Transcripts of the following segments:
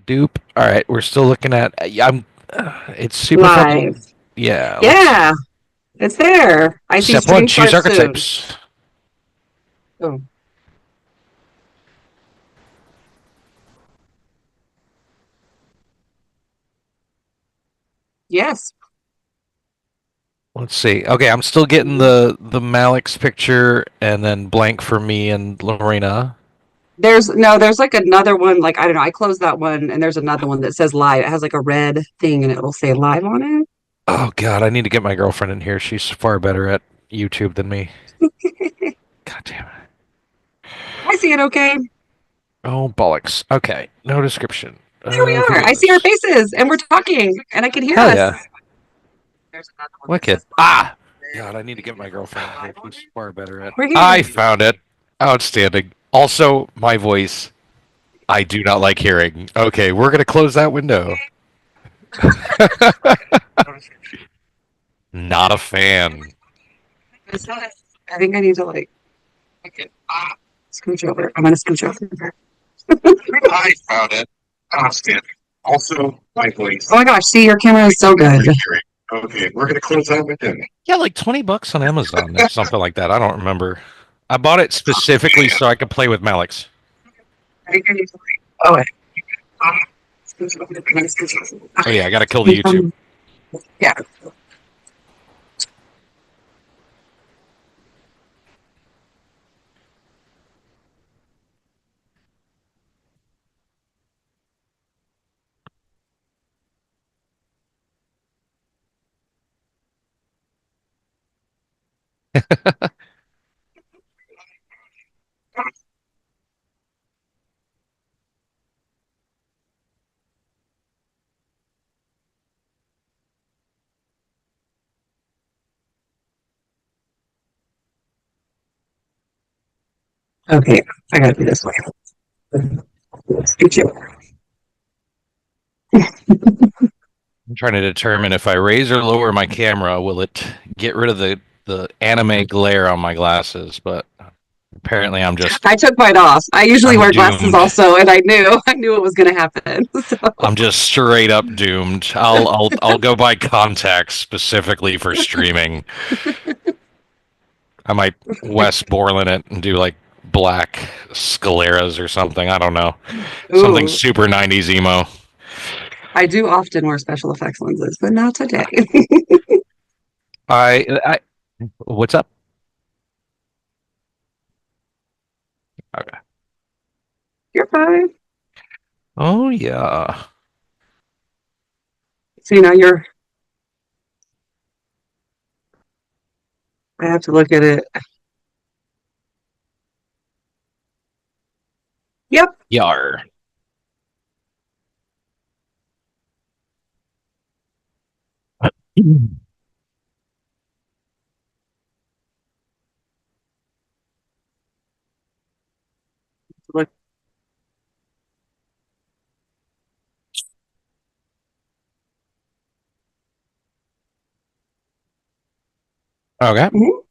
Dupe. All right, we're still looking at. I'm. It's super Live. fucking. Yeah. Let's Yeah, it's there. I see step one. stream Choose start soon. archetypes. Oh, yes. Let's see. Okay, I'm still getting the Malik's picture, and then blank for me and Lorena. There's like another one. Like, I don't know. I closed that one and there's another one that says live. It has like a red thing and it'll say live on it. Oh God, I need to get my girlfriend in here. She's far better at YouTube than me. God damn it. I see it okay. Oh bollocks. Okay, no description. There we are. I see our Views. faces and we're talking and I can hear Hell us. yeah. There's another one that Wicked. says Ah! God, I need to get my girlfriend in here. She's far better at. we're I here. found it. Outstanding. Also, my voice, I do not like hearing. Okay, we're gonna close that window. Not a fan. I think I need to like okay. Scooch over. I'm gonna scooch over. I found it. Outstanding. Also, my voice. Oh my gosh, see your camera is so good. Okay, we're gonna close that window. Yeah, like 20 bucks on Amazon or something like that. I don't remember. I bought it specifically so I could play with Malix. Oh, wait. Oh yeah, I gotta kill the YouTube. Yeah. Okay, I gotta do this way. Scooch over. I'm trying to determine if I raise or lower my camera, will it get rid of the anime glare on my glasses? But apparently, I took mine off. I usually I'm wear glasses doomed. also, and I knew it was gonna happen. So I'm just straight up doomed. I'll go buy contacts specifically for streaming. I might Wes Borland it and do like black scleras or something. I don't know. Something ooh, super 90s emo. I do often wear special effects lenses, but not today. I what's up? Okay. You're fine. Oh yeah. So you know you're I have to look at it. Yep. Yar. Look. Okay. Mhm.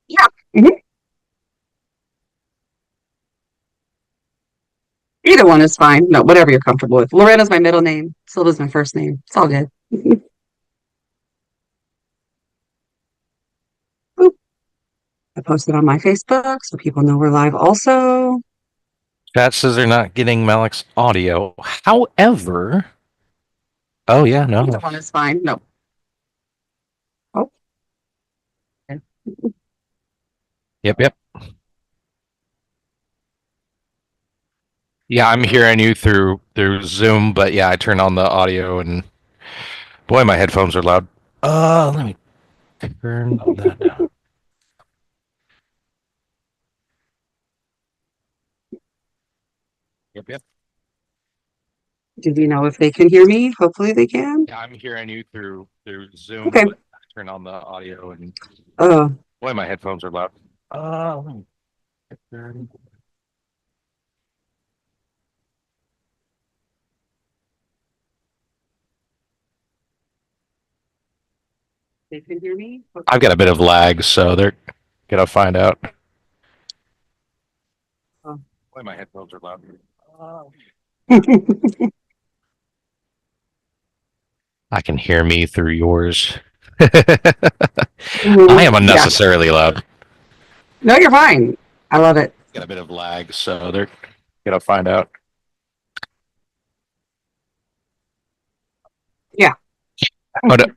Yeah. Mhm. Either one is fine. No, whatever you're comfortable with. Loretta's my middle name. Silva's my first name. It's all good. Boop. I posted on my Facebook so people know we're live also. Chat says they're not getting Malik's audio. However, oh yeah, no. Either one is fine. No. Oh. Okay. Yep, yep. Yeah, I'm hearing you through Zoom, but yeah, I turned on the audio and boy, my headphones are loud. Let me turn that down. Yep, yep. Do you know if they can hear me? Hopefully they can. Yeah, I'm hearing you through Zoom, Okay. but I turn on the audio and Oh, boy, my headphones are loud. Oh, they can hear me? I've got a bit of lag, so they're gonna find out. Oh. Boy, my headphones are loud. Oh. I can hear me through yours. I am Yeah. unnecessarily loud. No, you're fine. I love it. Got a bit of lag, so they're gonna find out. Yeah. But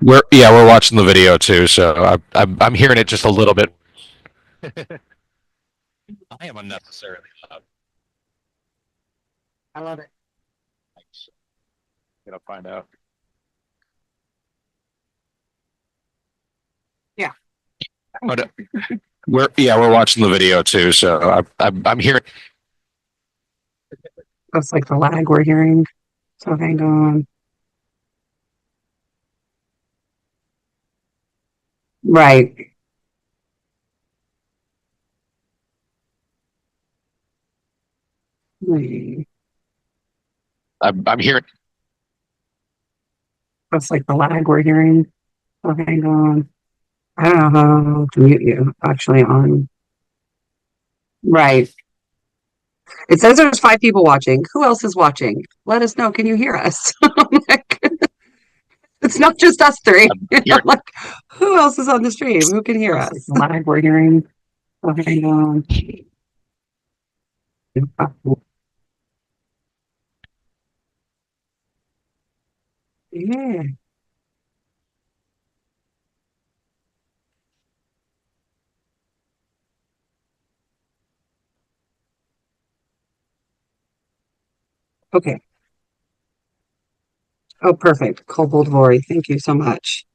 we're watching the video too, so I'm hearing it just a little bit. I am unnecessarily loud. I love it. Gonna find out. Yeah. But we're watching the video too, so I'm hearing. That's like the lag we're hearing. So hang on. Right. Hmm. I'm hearing. That's like the lag we're hearing. So hang on. I don't know how to mute you actually on. Right. It says there's 5 people watching. Who else is watching? Let us know. Can you hear us? Like, it's not just us three. I'm hearing. Like, who else is on the stream? Who can hear us? Like the lag we're hearing. So hang on. Yeah. Okay. Oh, perfect. Kobold Vori. Thank you so much.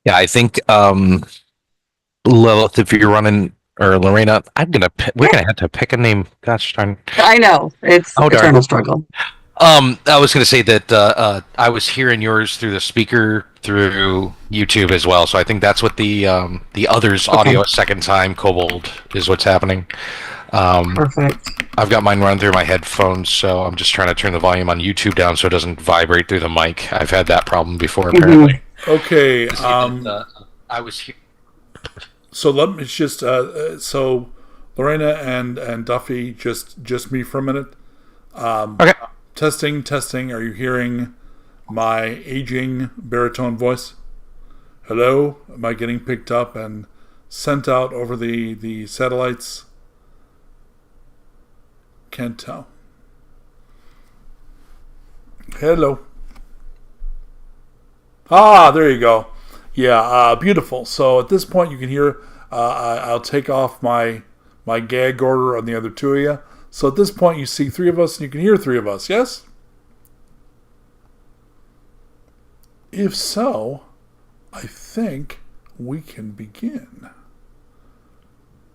Yeah, I think Lilith, if you're running or Lorena, we're Yeah, gonna have to pick a name. Gosh darn. I know. It's Oh darn. eternal struggle. I was gonna say that I was hearing yours through the speaker through YouTube as well. So I think that's what the others Okay. audio a second time Kobold is what's happening. Um, Perfect. I've got mine run through my headphones, so I'm just trying to turn the volume on YouTube down so it doesn't vibrate through the mic. I've had that problem before, Hmm. apparently. Okay. To say that I was he- So let me just so Lorena and Duffy, just me for a minute. Okay. Testing. Are you hearing my aging baritone voice? Hello. Am I getting picked up and sent out over the satellites? Can't tell. Hello. Ah, there you go. Yeah, beautiful. So at this point, you can hear. I'll take off my gag order on the other two of you. So at this point, you see 3 of us, and you can hear 3 of us. Yes. If so, I think we can begin.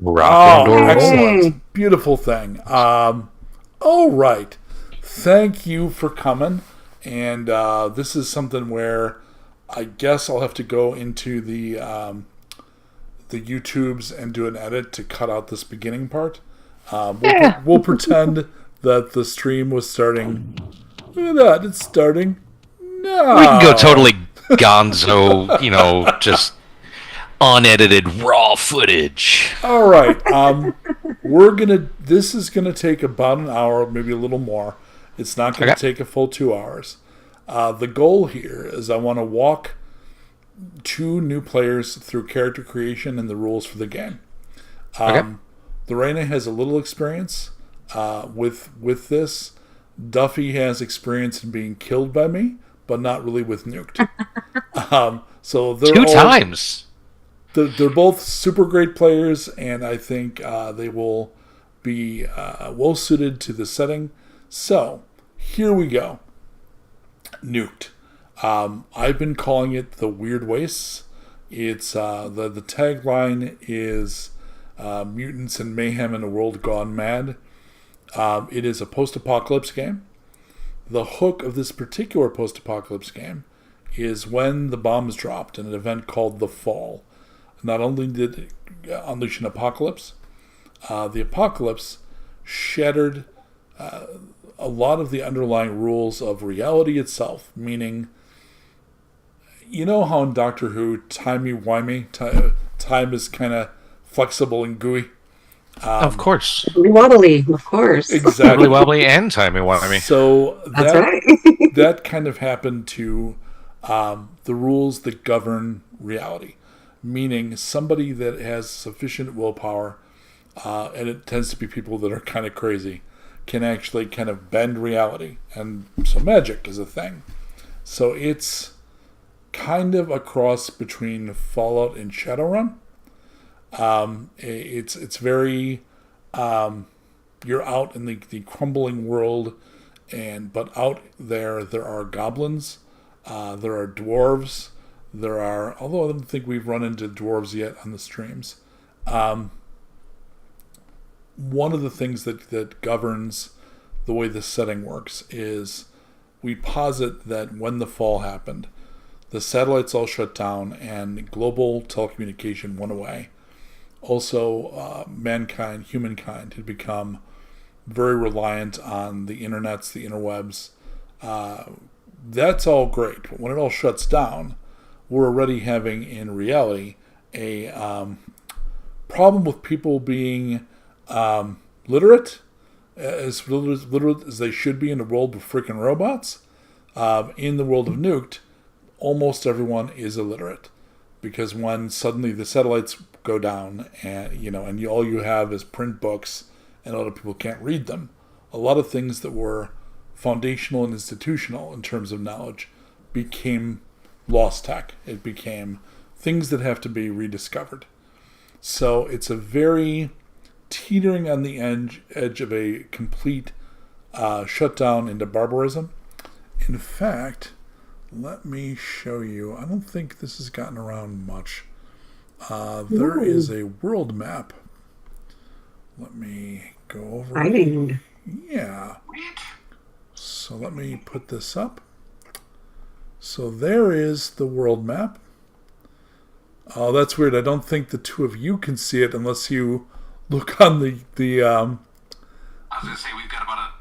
rock and Oh, roll. Yay. excellent, beautiful thing. All right. Thank you for coming. And this is something where I guess I'll have to go into the YouTubes and do an edit to cut out this beginning part. We'll pretend that the stream was starting. Look at that, it's starting. We can go No. totally gonzo, just unedited raw footage. All right. This is gonna take about an hour, maybe a little more. It's not gonna Okay. take a full 2 hours. The goal here is I want to walk 2 new players through character creation and the rules for the game. Okay. Lorena has a little experience with this. Duffy has experience in being killed by me, but not really with nuked. So Two times. they're both super great players, and I think they will be well suited to the setting. So here we go. Nuked. I've been calling it the Weird Wastes. It's the tagline is mutants and mayhem in a world gone mad. It is a post-apocalypse game. The hook of this particular post-apocalypse game is when the bomb is dropped in an event called the Fall. Not only did it unleash an apocalypse, the apocalypse shattered a lot of the underlying rules of reality itself, meaning, you know how in Doctor Who, timey-wimey, time is kind of flexible and gooey? Of course. Wobbly, of course. Exactly. Wibbly wobbly and timey-wimey. So That's right. that kind of happened to the rules that govern reality, meaning somebody that has sufficient willpower, and it tends to be people that are kind of crazy, can actually kind of bend reality. And so magic is a thing. So it's kind of a cross between Fallout and Shadowrun. It's very you're out in the crumbling world, but out there are goblins, there are dwarves, although I don't think we've run into dwarves yet on the streams. One of the things that governs the way this setting works is we posit that when the Fall happened, the satellites all shut down and global telecommunication went away. Also, humankind had become very reliant on the internets, the interwebs. That's all great, but when it all shuts down, we're already having, in reality, a problem with people being literate, as literate as they should be in a world with freaking robots. In the world of Nuked, almost everyone is illiterate, because when suddenly the satellites go down and all you have is print books and other people can't read them, a lot of things that were foundational and institutional in terms of knowledge became lost tech. It became things that have to be rediscovered. So it's a very teetering on the edge of a complete shutdown into barbarism. In fact, let me show you. I don't think this has gotten around much. There is a world map. Let me go over it. Yeah. So let me put this up. So there is the world map. Oh, that's weird. I don't think the two of you can see it unless you look on the I was going to say we've got about a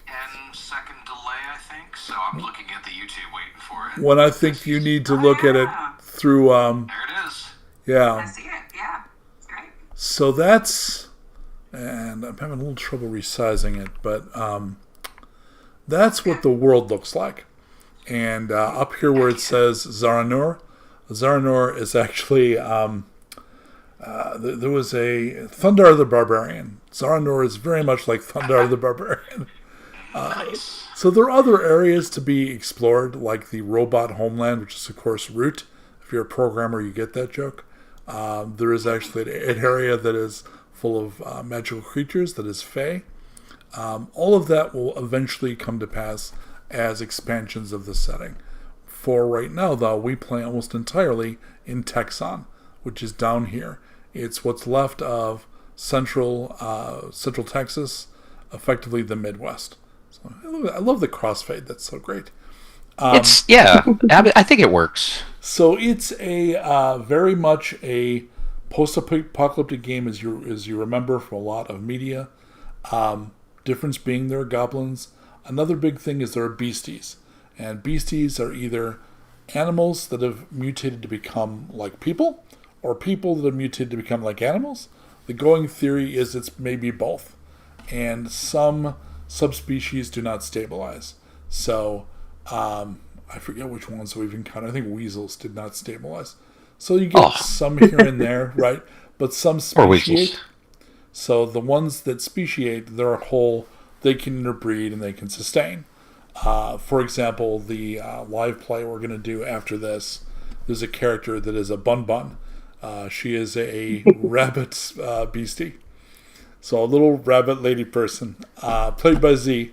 10-second delay, I think. So I'm looking at the YouTube waiting for it. when I think you need to look at it through There it is. yeah. I see it. Yeah, it's great. So that's, and I'm having a little trouble resizing it, but that's what the world looks like. And up here where it says Zaranur is actually, there was a Thundar the Barbarian. Zaranur is very much like Thundar the Barbarian. Nice. So there are other areas to be explored, like the robot homeland, which is, of course, Root. If you're a programmer, you get that joke. There is actually an area that is full of magical creatures, that is Fae. All of that will eventually come to pass as expansions of the setting. For right now, though, we play almost entirely in Texan, which is down here. It's what's left of central Texas, effectively the Midwest. So I love the crossfade. That's so great. I think it works. So it's a very much a post-apocalyptic game, as you remember from a lot of media. Difference being there are goblins. Another big thing is there are beasties. And beasties are either animals that have mutated to become like people, or people that have mutated to become like animals. The going theory is it's maybe both. And some subspecies do not stabilize. So, I forget which ones we've encountered. I think weasels did not stabilize. So you get some here and there, right? But some speciate. So the ones that speciate, they're whole, they can interbreed and they can sustain. For example, the live play we're going to do after this, there's a character that is a bun. She is a rabbit beastie. So a little rabbit lady person, played by Z,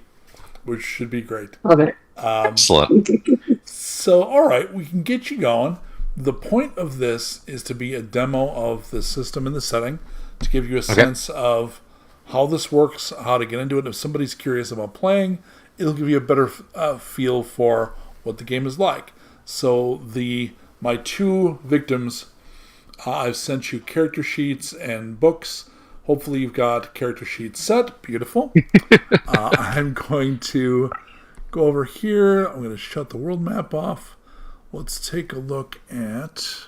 which should be great. Love it. Excellent. So, all right, we can get you going. The point of this is to be a demo of the system and the setting, to give you a sense of how this works, how to get into it. If somebody's curious about playing, it'll give you a better feel for what the game is like. So my two victims, I've sent you character sheets and books. Hopefully you've got character sheets set. Beautiful. I'm going to go over here. I'm going to shut the world map off. Let's take a look at...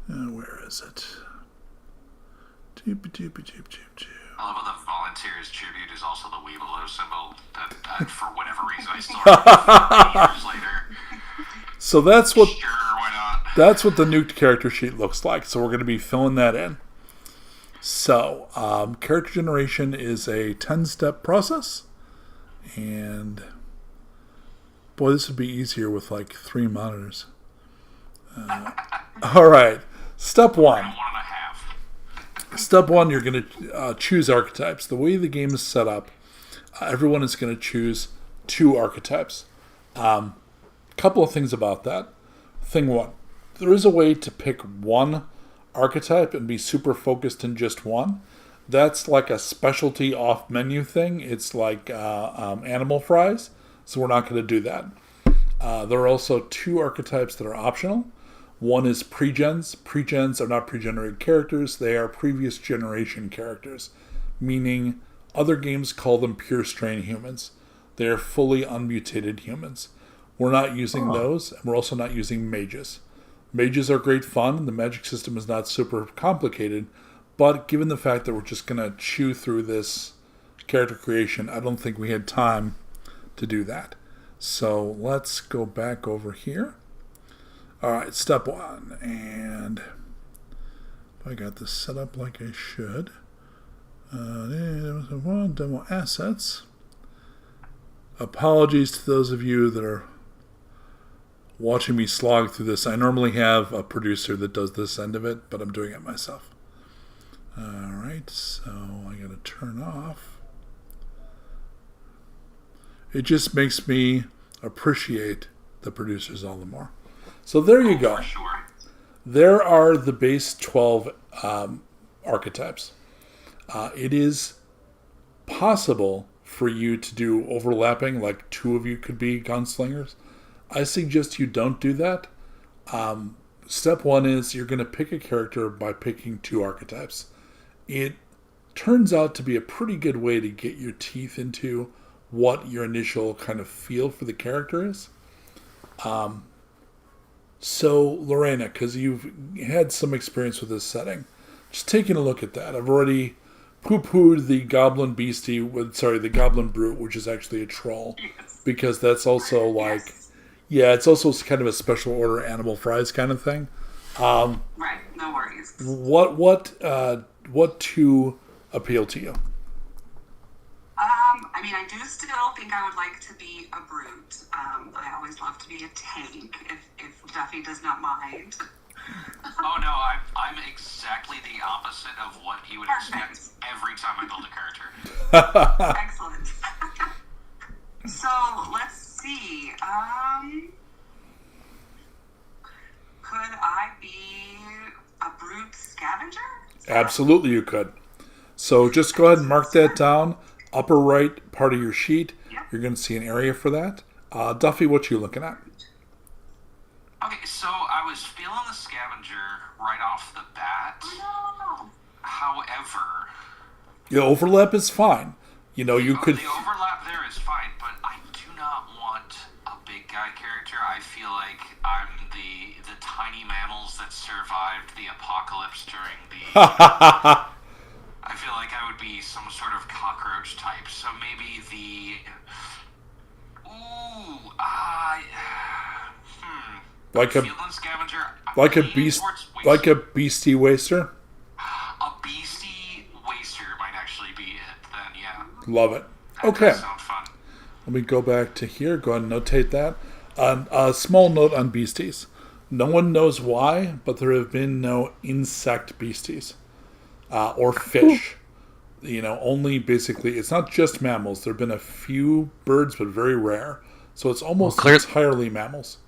where is it? I love how the volunteers tribute is also the Weeblo symbol. That for whatever reason, I still have years later. So that's what... Sure, why not? That's what the nuked character sheet looks like. So we're going to be filling that in. So, character generation is a 10-step process. And... boy, this would be easier with like 3 monitors. All right. Step 1. 1.5. Step 1, you're going to choose archetypes. The way the game is set up, everyone is going to choose 2 archetypes. Couple of things about that. Thing 1, there is a way to pick one archetype and be super focused in just one. That's like a specialty off-menu thing. It's like animal fries, so we're not going to do that. There are also 2 archetypes that are optional. One is pregens. Pregens are not pre-generated characters. They are previous generation characters, meaning other games call them pure strain humans. They are fully unmutated humans. We're not using those, and we're also not using mages. Mages are great fun. The magic system is not super complicated, but given the fact that we're just going to chew through this character creation, I don't think we had time to do that. So let's go back over here. All right, step 1, and if I got this set up like I should, demo assets. Apologies to those of you that are watching me slog through this. I normally have a producer that does this end of it, but I'm doing it myself. All right, so I got to turn off. It just makes me appreciate the producers all the more. So there you go. For sure. There are the base 12 archetypes. It is possible for you to do overlapping, like 2 of you could be gunslingers. I suggest you don't do that. Step 1 is you're going to pick a character by picking 2 archetypes. It turns out to be a pretty good way to get your teeth into what your initial kind of feel for the character is. So, Lorena, because you've had some experience with this setting, just taking a look at that. I've already poo-pooed the Goblin the Goblin Brute, which is actually a troll, because that's also like, it's also kind of a special order animal fries kind of thing. Right, no worries. What 2 appeal to you? I mean, I do still think I would like to be a brute. I always love to be a tank, if Duffy does not mind. Oh no, I'm exactly the opposite of what he would expect every time I build a character. Excellent. So, let's see. Could I be a brute scavenger? Absolutely you could. So just go ahead and mark that down. Upper right part of your sheet, you're going to see an area for that. Duffy, what you looking at? Okay, so I was feeling the scavenger right off the bat. No. However, The overlap is fine. You know, you could... The overlap there is fine, but I do not want a big guy character. I feel like I'm the tiny mammals that survived the apocalypse during the... I feel like I would be some sort of cockroach type, so maybe the... Like a scavenger. like a beastie waster. A beastie waster might actually be it. Then yeah. Love it. That Okay. does sound fun. Let me go back to here. Go ahead and notate that. A small note on beasties. No one knows why, but there have been no insect beasties or fish. You know, only basically, it's not just mammals. There have been a few birds, but very rare. So it's almost entirely mammals.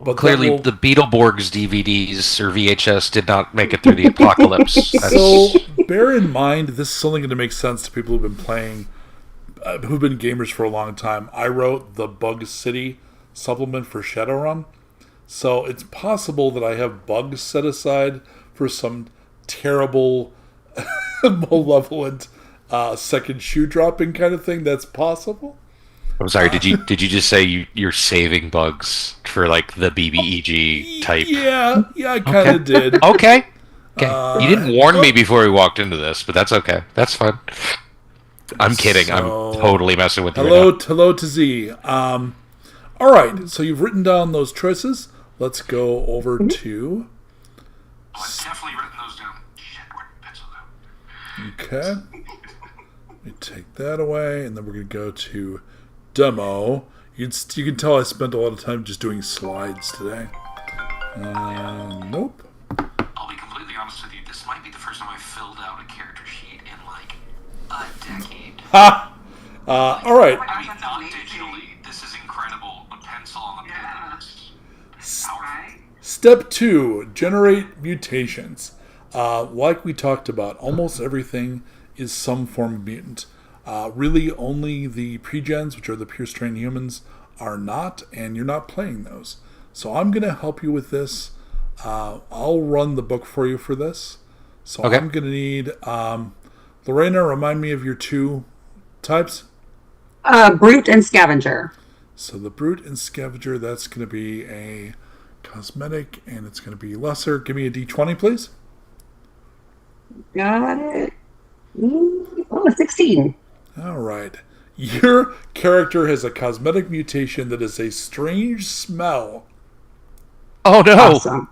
But that Clearly, will. the Beetleborgs DVDs or VHS did not make it through the apocalypse. So That's bear in mind, this is only going to make sense to people who've been playing, who've been gamers for a long time. I wrote the Bug City supplement for Shadowrun, so it's possible that I have bugs set aside for some terrible, malevolent second shoe dropping kind of thing. That's possible. I'm sorry. Did you just say you're saving bugs for like the BBEG type? Yeah, I kind Okay. of did. Okay. Okay. You didn't warn me before we walked into this, but that's okay. That's fine. I'm kidding. I'm So- totally messing with you. Hello, Right hello to Z. All right, so you've written down those choices. Let's go over to. Oh, I've definitely written those down. Shit, where did pencil go? Okay. Let me take that away, and then we're going to go to demo. You can tell I spent a lot of time just doing slides today. Nope. I'll be completely honest with you. This might be the first time I've filled out a character sheet in like a decade. Ha! All right. I mean, not digitally. This is incredible. The pencil on the paper is powerful. Step 2, generate mutations. Like we talked about, almost everything is some form of mutant. Really, only the pregens, which are the pure strain humans, are not, and you're not playing those. So I'm going to help you with this. I'll run the book for you for this. So Okay. I'm going to need Lorena. Remind me of your 2 types. Brute and scavenger. So the brute and scavenger, that's going to be a cosmetic, and it's going to be lesser. Give me a d20, please. Got it. Oh, 16. All right. Your character has a cosmetic mutation that is a strange smell. now. Oh no! Awesome.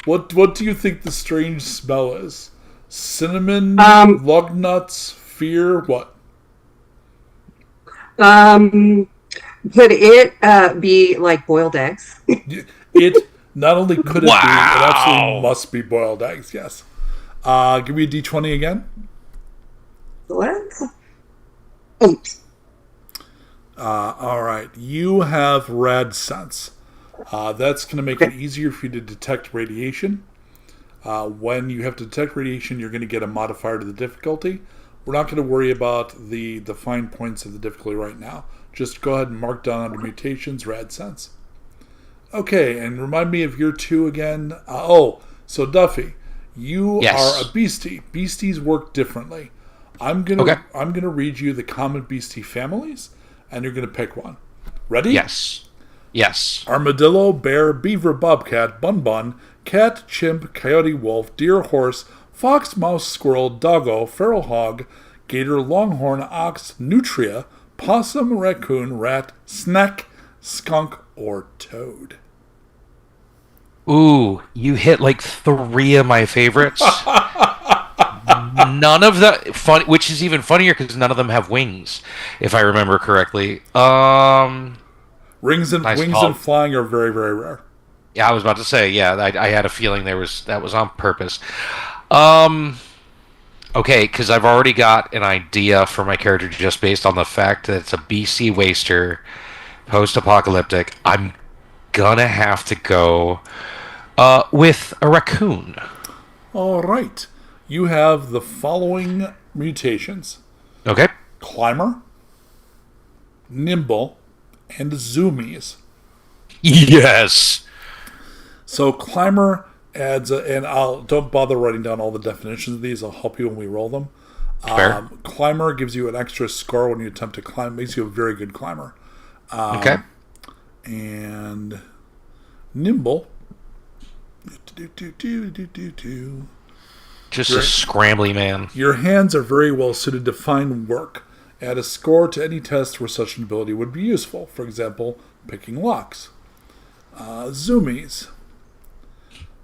What do you think the strange smell is? Cinnamon, Um, lug nuts, fear, what? Could it be like boiled eggs? It not only could it be, it Wow. absolutely must be boiled eggs, yes. Give me a d20 again. What? Oops. All right. You have rad sense. That's going to make it easier for you to detect radiation. When you have to detect radiation, you're going to get a modifier to the difficulty. We're not going to worry about the fine points of the difficulty right now. Just go ahead and mark down under mutations, rad sense. Okay, and remind me of your 2 again. So Duffy, you Yes. are a beastie. Beasties work differently. I'm gonna read you the common beastie families, and you're gonna pick one. Ready? Yes. Yes. Armadillo, bear, beaver, bobcat, bun, cat, chimp, coyote, wolf, deer, horse, fox, mouse, squirrel, doggo, feral hog, gator, longhorn, ox, nutria, possum, raccoon, rat, snack, skunk, or toad. Ooh, you hit like 3 of my favorites. None of the fun, which is even funnier because none of them have wings, if I remember correctly. Wings and Nice wings call. and flying are very, very rare. Yeah, I was about to say, yeah, I had a feeling that was on purpose. Okay, because I've already got an idea for my character just based on the fact that it's a BC waster, post-apocalyptic. I'm gonna have to go with a raccoon. All right. You have the following mutations: Okay. climber, nimble, and zoomies. Yes. So climber adds, and don't bother writing down all the definitions of these. I'll help you when we roll them. Fair. Climber gives you an extra score when you attempt to climb. Makes you a very good climber. Okay. And nimble. Just a scrambly man. Your hands are very well suited to fine work. Add a score to any test where such an ability would be useful. For example, picking locks. Zoomies.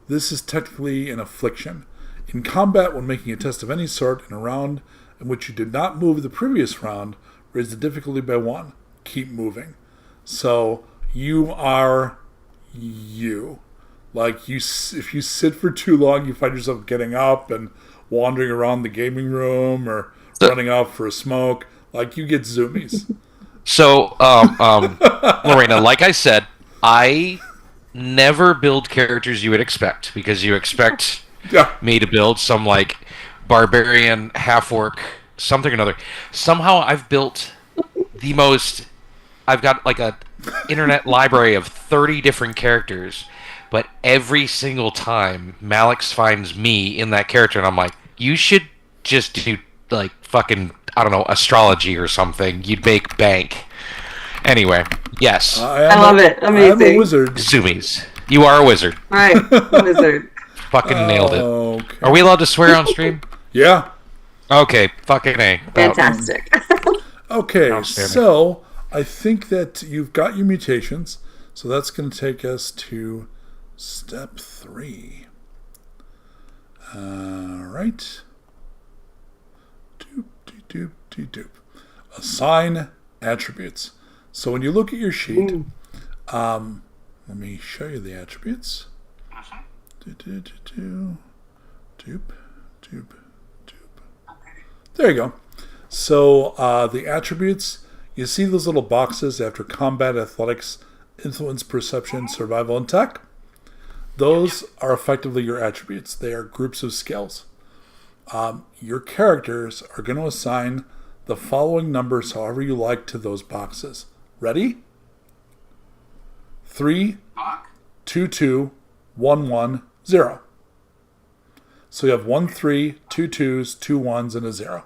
This is technically an affliction. In combat, when making a test of any sort in a round in which you did not move the previous round, raise the difficulty by 1. Keep moving. So you are you. Like if you sit for too long, you find yourself getting up and wandering around the gaming room or running out for a smoke. Like you get zoomies. So, Lorena, like I said, I never build characters you would expect, because you expect Yeah. me to build some like barbarian half orc something or another. Somehow I've built the most. I've got like a internet library of 30 different characters, but every single time Malix finds me in that character, and I'm like, you should just do like fucking, I don't know, astrology or something. You'd make bank. Anyway, yes, I love it. I am a Amazing. wizard. zoomies. You are a wizard. Right. Wizard. Fucking nailed it. Okay. Are we allowed to swear on stream? Yeah. Okay, fucking A. About- Fantastic. Okay, Outstanding. so I think that you've got your mutations. So that's going to take us to step 3. All right. Doop, doop, doop, doop, doop. Assign attributes. So when you look at your sheet, let me show you the attributes. Do, do, do, do. Doop, doop, doop. There you go. So the attributes, you see those little boxes after combat, athletics, influence, perception, survival, and tech? Those are effectively your attributes. They are groups of skills. Your characters are going to assign the following numbers however you like to those boxes. Ready? 3, Fuck. 2, 2, 1, 1, 0. So you have 1, 3, 2 2s, 2 1s, and a 0.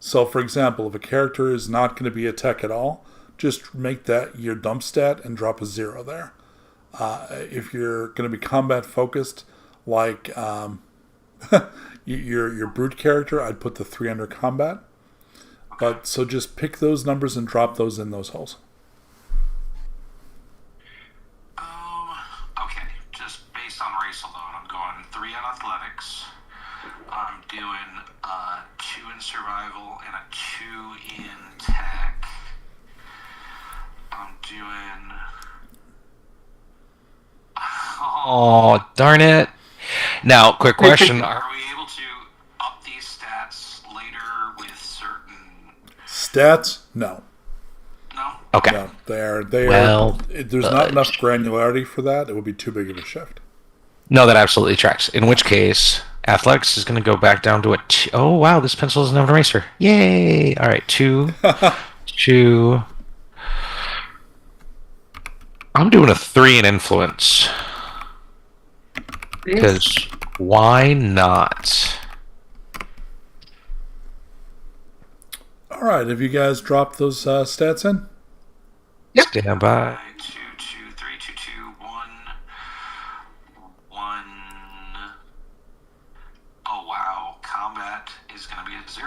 So, for example, if a character is not going to be a tech at all, just make that your dump stat and drop a 0 there. If you're going to be combat focused, like your brute character, I'd put the 3 under combat. But so just pick those numbers and drop those in those holes. Okay, just based on race alone, I'm going 3 on athletics. I'm doing 2 in survival and a 2 in tech. I'm doing. Oh, darn it. Now, quick question. Are we able to up these stats later with certain? Stats? No. No. Okay. No, they Well, are. There's not enough granularity for that. It would be too big of a shift. No, that absolutely tracks. In which case, athletics is going to go back down to a oh, wow, this pencil doesn't have an eraser. Yay! All right, 2, 2. I'm doing a 3 in influence. Because why not? All right, have you guys dropped those stats in? Stand by. 2, 2, 3, 2, 2, 1, 1. Oh wow, combat is gonna be a 0.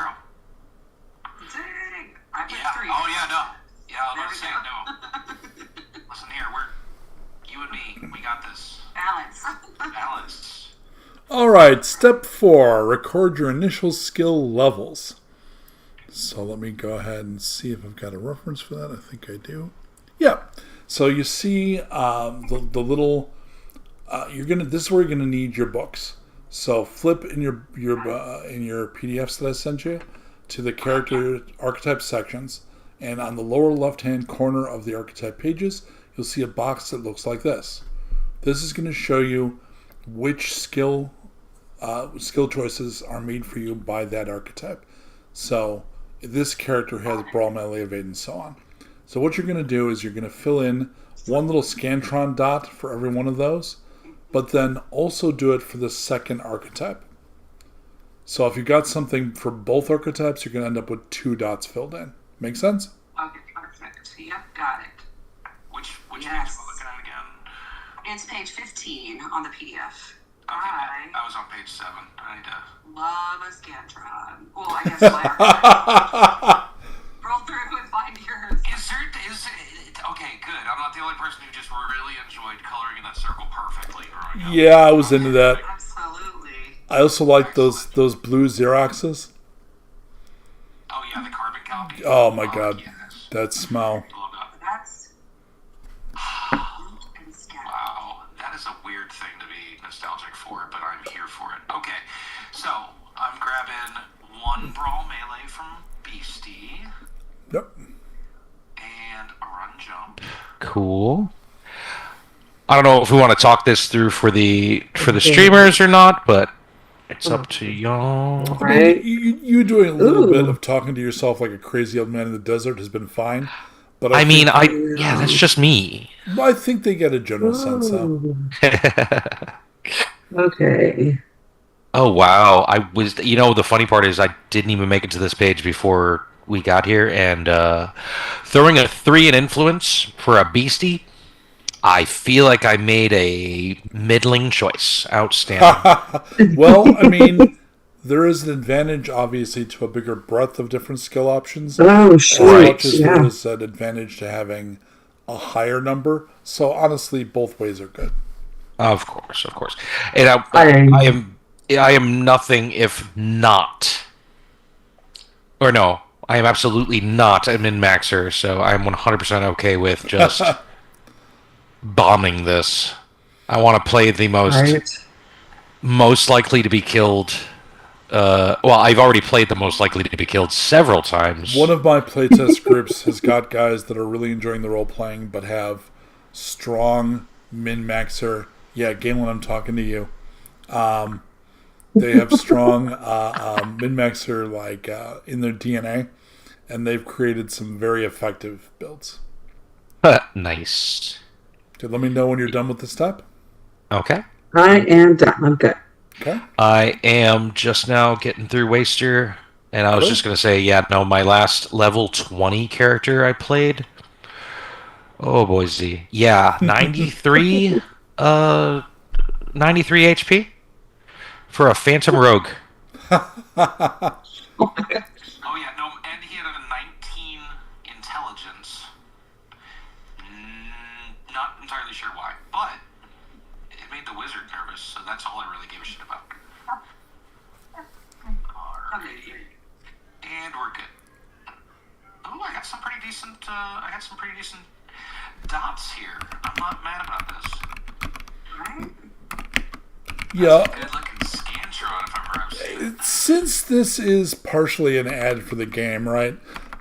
Dang! I put Yeah. 3. Oh yeah, no. Yeah, I There was we about to say no. Listen here, you and me, we got this. Balance. Balance. All right, step 4, record your initial skill levels. So let me go ahead and see if I've got a reference for that. I think I do. Yeah. So you see the little. This is where you're gonna need your books. So flip in your PDFs that I sent you to the character archetype sections, and on the lower left-hand corner of the archetype pages, you'll see a box that looks like this. This is going to show you which skill choices are made for you by that archetype. So this character has brawl, melee, evade, and so on. So what you're going to do is you're going to fill in one little Scantron dot for every one of those, but then also do it for the second archetype. So if you got something for both archetypes, you're going to end up with 2 dots filled in. Make sense? Okay, perfect. Yep, got it. Which page am Yes. I looking at again? It's page 15 on the PDF. Okay, I I was on page 7. I need to. love a Scantron. Well, I guess my roll through and find yours. Okay, good. I'm not the only person who just really enjoyed coloring in that circle perfectly growing up. Yeah, I was into that. Absolutely. I also like those blue Xeroxes. Oh yeah, the carbon copy. Oh my god, Yes. that smell. Love that. That's root and scat. Wow, that is a weird thing to be nostalgic for, but I'm here for it. Okay, so I'm grabbing 1 brawl melee from Beastie Yep. and a run jump. Cool. I don't know if we want to talk this through for the streamers or not, but it's up to y'all. Right? I mean, you doing a little Ooh. bit of talking to yourself like a crazy old man in the desert has been fine. But Yeah, that's just me. I think they get a general sense, though. Ooh. Okay. Oh wow! The funny part is I didn't even make it to this page before we got here, and throwing a 3 in influence for a beastie, I feel like I made a middling choice. Outstanding. Well, I mean, there is an advantage, obviously, to a bigger breadth of different skill options. Oh, As sure. much as there is an advantage to having a higher number. So honestly, both ways are good. Of course. And I am nothing if not, or no, I am absolutely not a min-maxer, so I am 100% okay with just bombing this. I want to play the most likely to be killed. Well, I've already played the most likely to be killed several times. One of my playtest groups has got guys that are really enjoying the role-playing, but have strong min-maxer. Yeah, Galen, I'm talking to you. They have strong min-maxer in their DNA, and they've created some very effective builds. Nice. Okay, let me know when you're done with the step. Okay. I am done. I'm good. Okay. I am just now getting through Waster, and I was just going to say, my last level 20 character I played. Oh, boise. Yeah, 93, 93 HP for a Phantom Rogue. Oh yeah, no, and he had a 19 intelligence. Not entirely sure why, but it made the wizard nervous, so that's all I really gave a shit about. Alright. And we're good. Oh, I got some pretty decent dots here. I'm not mad about this. Right? Yeah. Good looking Scantron, if I'm right. Since this is partially an ad for the game, right?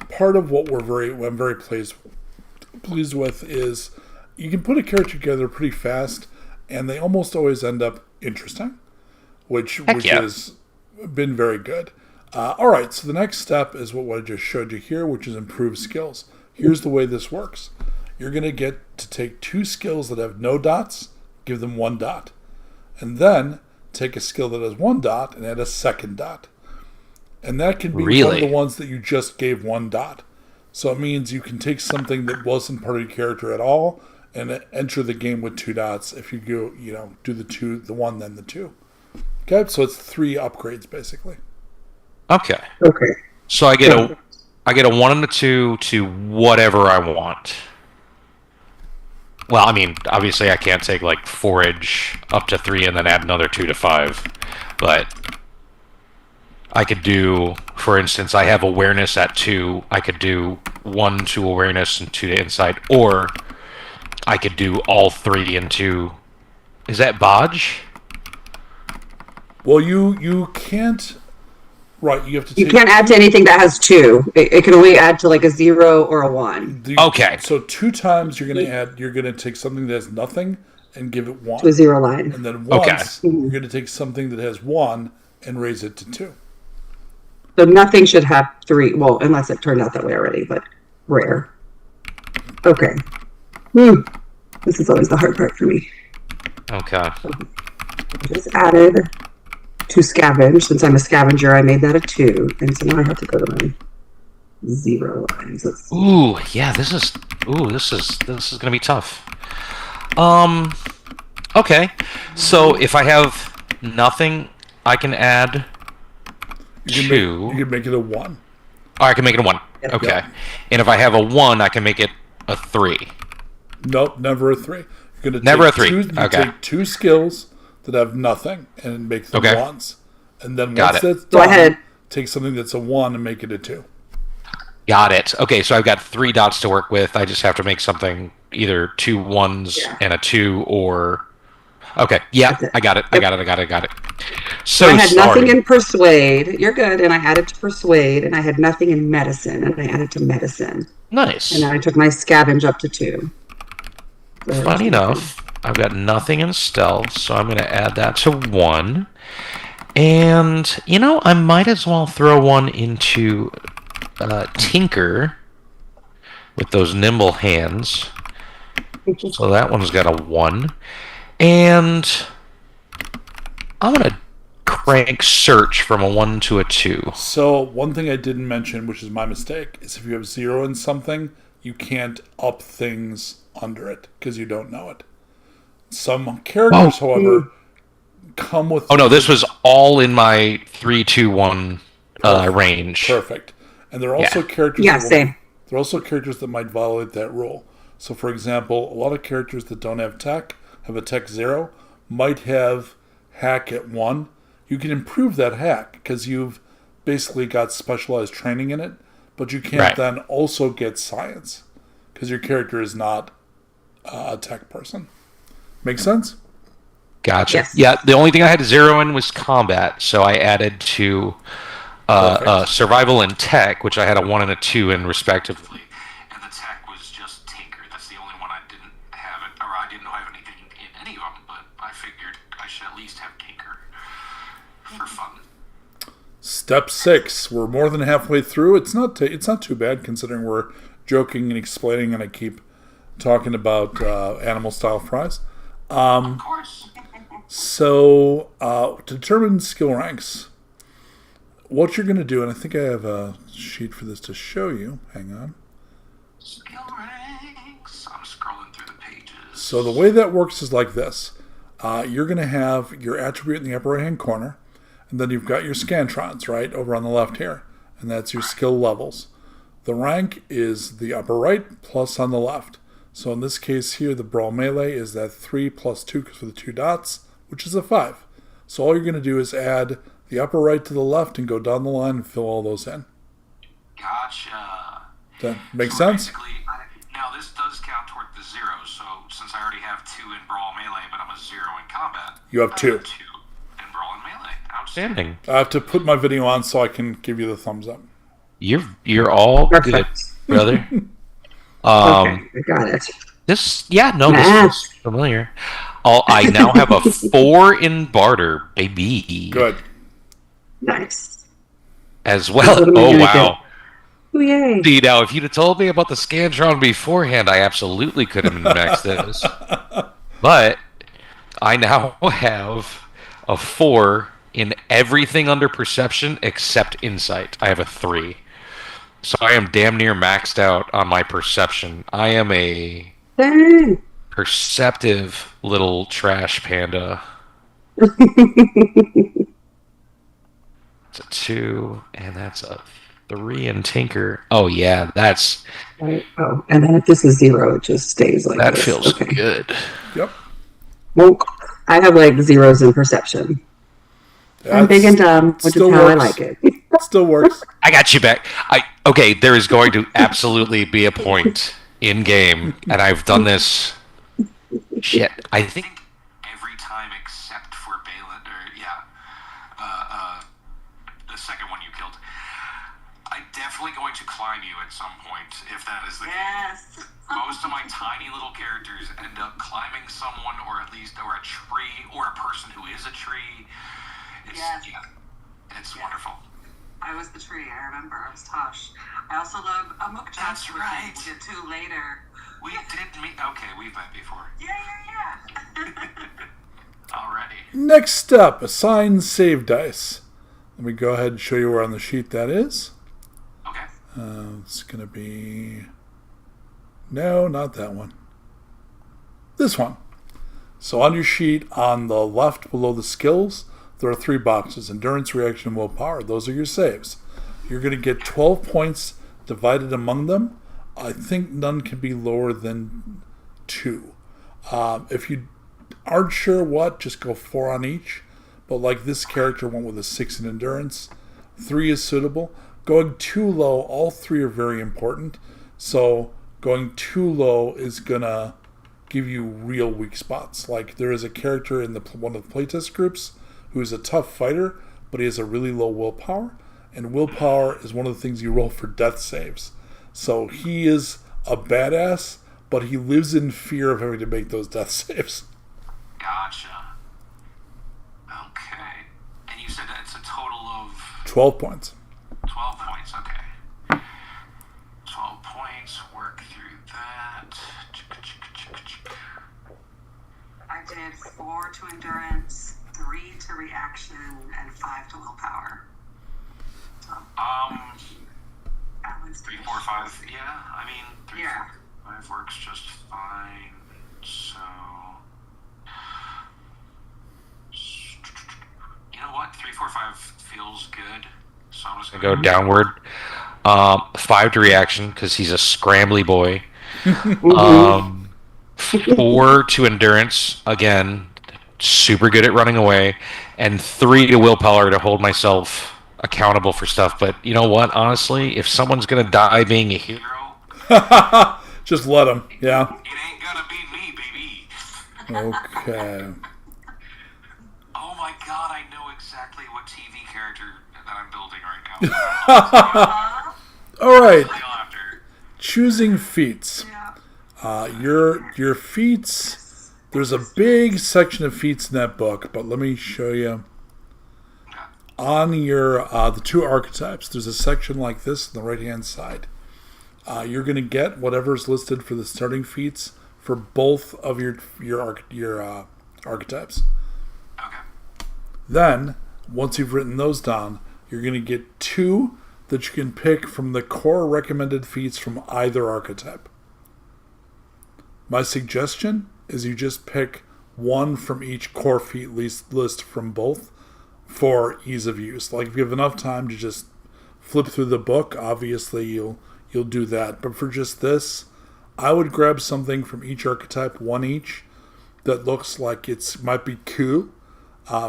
Part of what I'm very pleased with is you can put a character together pretty fast, and they almost always end up interesting, which has been very good. All right, so the next step is what I just showed you here, which is improve skills. Here's the way this works. You're going to get to take 2 skills that have no dots, give them 1 dot. And then take a skill that has 1 dot and add a second dot. And that can be one of the ones that you just gave 1 dot. So it means you can take something that wasn't part of your character at all and enter the game with 2 dots if you go, do the 1, then the 2. Okay, so it's 3 upgrades basically. Okay. So I get a 1 and a 2 to whatever I want. Well, I mean, obviously I can't take like forage up to 3 and then add another 2 to 5, but I could do, for instance, I have awareness at 2. I could do 1 to awareness and 2 to insight, or I could do all 3 into. Is that bodge? Well, you can't. Right, you have to. You can't add to anything that has 2. It can only add to like a 0 or a 1. Okay. So 2 times you're going to take something that has nothing and give it 1 to a 0 line, and then once you're going to take something that has 1 and raise it to 2. So nothing should have 3. Well, unless it turned out that way already, but rare. Okay. This is always the hard part for me. Okay. I just added to scavenge. Since I'm a scavenger, I made that a 2, and so now I have to go to my 0 lines. Ooh, yeah. This is gonna be tough. Okay. So if I have nothing, I can add 2. You can make it a 1. Oh, I can make it a 1. Okay. Yep. And if I have a 1, I can make it a 3. Nope, never a 3. You're going to never a 3. Take 2 skills that have nothing and make them 1s. And then once that's done, take something that's a 1 and make it a 2. Got it. Okay, so I've got 3 dots to work with. I just have to make something either 2 1s and a 2 or... Okay, yeah, I got it. I got it. So I had nothing in persuade. You're good. And I added to persuade, and I had nothing in medicine, and I added to medicine. Nice. And then I took my scavenge up to 2. Funny enough, I've got nothing in stealth, so I'm going to add that to 1. And, I might as well throw one into Tinker with those nimble hands. So that one's got a 1. And I'm going to crank Search from a 1 to a 2. So one thing I didn't mention, which is my mistake, is if you have 0 in something, you can't up things under it because you don't know it. Some characters, however, come with... Oh, no, this was all in my 3, 2, 1 range. Perfect. And there are also characters... Yeah, same. There are also characters that might violate that rule. So, for example, a lot of characters that don't have tech, have a tech 0, might have hack at 1. You can improve that hack because you've basically got specialized training in it, but you can't then also get science because your character is not a tech person. Make sense? Gotcha. Yes. Yeah, the only thing I had 0 in was combat, so I added to survival and tech, which I had a 1 and a 2 in respectively. And the tech was just Tinker. That's the only one I didn't have it, or I didn't have anything in any of them. But I figured I should at least have Tinker for fun. Step 6. We're more than halfway through. It's not too bad considering we're joking and explaining, and I keep talking about animal style fries. Of course. So to determine skill ranks, what you're going to do, and I think I have a sheet for this to show you. Hang on. Skill ranks. I'm scrolling through the pages. So the way that works is like this. You're going to have your attribute in the upper right-hand corner, and then you've got your scantrons, right, over on the left here. And that's your skill levels. The rank is the upper right plus on the left. So in this case here, the brawl melee is that 3 plus 2 for the 2 dots, which is a 5. So all you're going to do is add the upper right to the left and go down the line and fill all those in. Gotcha. That makes So sense? basically, now this does count toward the zeros. So since I already have 2 in brawl melee, but I'm a 0 in combat, You have I 2. have 2 in brawl and melee. Outstanding. Standing. I have to put my video on so I can give you the thumbs up. You're all good, Perfect. brother. Okay, I got it. This is familiar. I now have a 4 in barter, baby. Good. Nice. As well. What am I Oh, gonna wow. Oh, yay. See, now, if you'd have told me about the Scantron beforehand, I absolutely could have maxed this. But I now have a 4 in everything under perception except insight. I have a 3. So I am damn near maxed out on my perception. I am a Dang. perceptive little trash panda. It's a 2, and that's a 3 in Tinker. Oh, yeah, that's... Right. Oh, and then if this is 0, it just stays like That this. feels Okay. good. Yep. Well, I have like 0s in perception. I'm big and dumb, which is still how I works. like it. Still works. I got you back. Okay, there is going to absolutely be a point in game, and I've done this. Shit, I think Every time except for Balin, or the second one you killed. I'm definitely going to climb you at some point, if that is the case. Yes. Most of my tiny little characters end up climbing someone, or at least, or a tree, or a person who is a tree. It's, Yes. yeah, it's Yeah. wonderful. I was the tree, I remember. I was Tosh. I also love a Mook That's which right. we'll get to later. We did meet. Okay, we've met before. Yeah. Alrighty. Next up, assign save dice. Let me go ahead and show you where on the sheet that is. Okay. It's going to be... No, not that one. This one. So on your sheet, on the left below the skills, there are 3 boxes. Endurance, reaction, and willpower. Those are your saves. You're going to get 12 points divided among them. I think none can be lower than 2. If you aren't sure what, just go 4 on each. But like this character went with a 6 in endurance. 3 is suitable. Going too low, all 3 are very important. So going too low is going to give you real weak spots. Like there is a character in one of the playtest groups who is a tough fighter, but he has a really low willpower. And willpower is one of the things you roll for death saves. So he is a badass, but he lives in fear of having to make those death saves. 12 points. 12 points, okay. 12 points, work through that. I did 4 to endurance, 3 to reaction, and 5 to willpower. So, that was 3, 4, 5, yeah, I mean, 3, Yeah. 4, 5 works just fine, so... You know what, 3, 4, 5 feels good, so I'm just I go downward. 5 to reaction because he's a scrambly boy. Mhm. 4 to endurance, again, super good at running away, and 3 to willpower to hold myself accountable for stuff. But you know what? Honestly, if someone's gonna die being a hero, Just let him. Yeah. it ain't gonna be me, baby. Okay. Oh my god, I know exactly what TV character that I'm building right now. All right. I'll after. Choosing feats. yeah. Your feats. There's a big section of feats in that book, but let me show you. On your the 2 archetypes, there's a section like this on the right hand side. You're going to get whatever's listed for the starting feats for both of your archetypes. Okay. Then, once you've written those down, you're going to get 2 that you can pick from the core recommended feats from either archetype. My suggestion is you just pick 1 from each core feat list from both for ease of use. Like if you have enough time to just flip through the book, obviously you'll do that. But for just this, I would grab something from each archetype, 1 each, that looks like it might be cool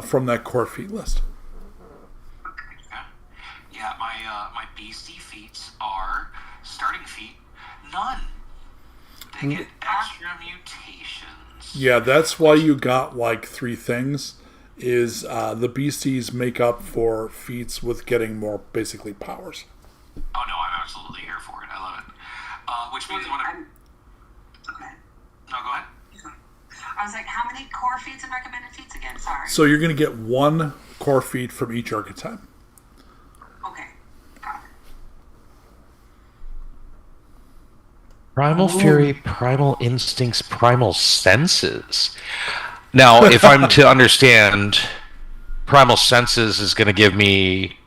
from that core feat list. Okay. Yeah, my BC feats are starting feat, none. They get extra mutations. Yeah, that's why you got like 3 things. Is the beasties make up for feats with getting more basically powers. Oh no, I'm absolutely here for it. I love it. Which means when I... Okay. No, go ahead. I was like, how many core feats and recommended feats again? Sorry. So you're going to get 1 core feat from each archetype. Okay. Got it. Primal Fury, Primal Instincts, Primal Senses. Now, if I'm to understand, Primal Senses is going to give me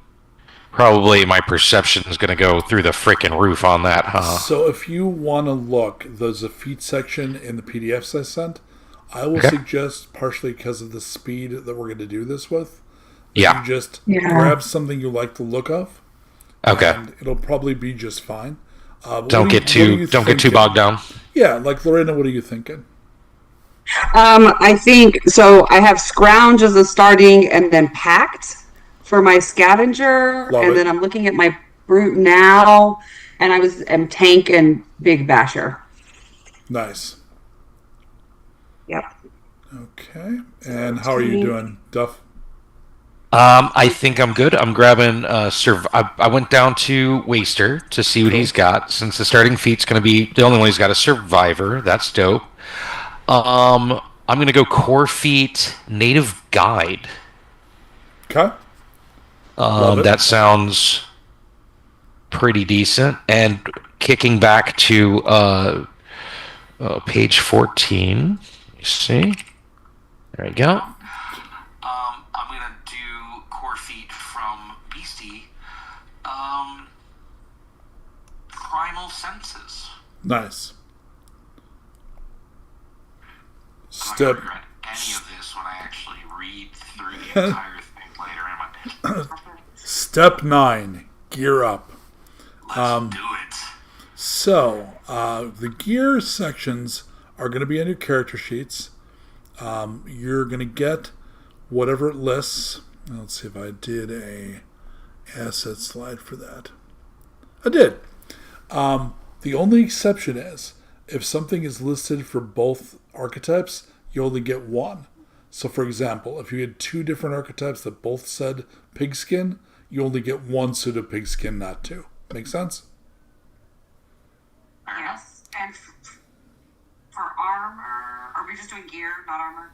probably my perception is going to go through the frickin' roof on that, huh? So if you want to look, there's a feat section in the PDFs I sent. I will Okay. suggest, partially because of the speed that we're going to do this with, that Yeah. you just Yeah. grab something you like the look of. Okay. And it'll probably be just fine. But Don't what get do you too thinking? bogged down. Yeah, like Lorena, what are you thinking? I think so. I have scrounge as a starting, and then pact for my scavenger, Love and it. then I'm looking at my brute now, and am tank and big basher. Nice. Yep. Okay. And how are you doing, Duff? I think I'm good. I'm grabbing I went down to Waster to see what he's got, since the starting feat's going to be the only one he's got a Survivor. That's dope. I'm going to go core feat Native Guide. Okay. Love it. That sounds pretty decent. And kicking back to page 14. You see? There we go. I'm gonna do core feat from Beastie. Primal Senses. Nice. I'm not Step. gonna regret any of this when I actually read through the entire thing later. Am I? Step 9. Gear up. Let's do it. So, the gear sections are going to be on your character sheets. You're going to get whatever it lists. Let's see if I did a asset slide for that. I did. The only exception is if something is listed for both archetypes, you only get 1. So, for example, if you had 2 different archetypes that both said pigskin, you only get 1 suit of pigskin, not 2. Make sense? Fair enough. Yes. And for armor, are we just doing gear, not armor?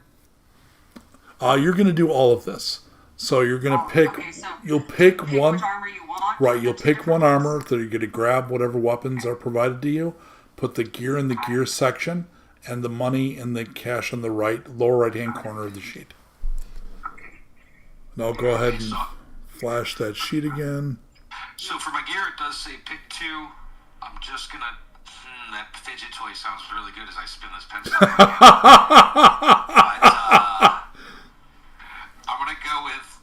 You're going to do all of this. So you're gonna pick. Okay, so You'll pick pick one. which armor you want. Right, from you'll the two pick one different armor lists. that you're gonna grab whatever weapons are provided to you. Put the gear in the gear section, and the money and the cash on the lower right hand corner of the sheet. Okay. Now go ahead and So, flash that sheet again. so for my gear, it does say pick 2. I'm just gonna. That fidget toy sounds really good as I spin this pencil. But, I'm gonna go with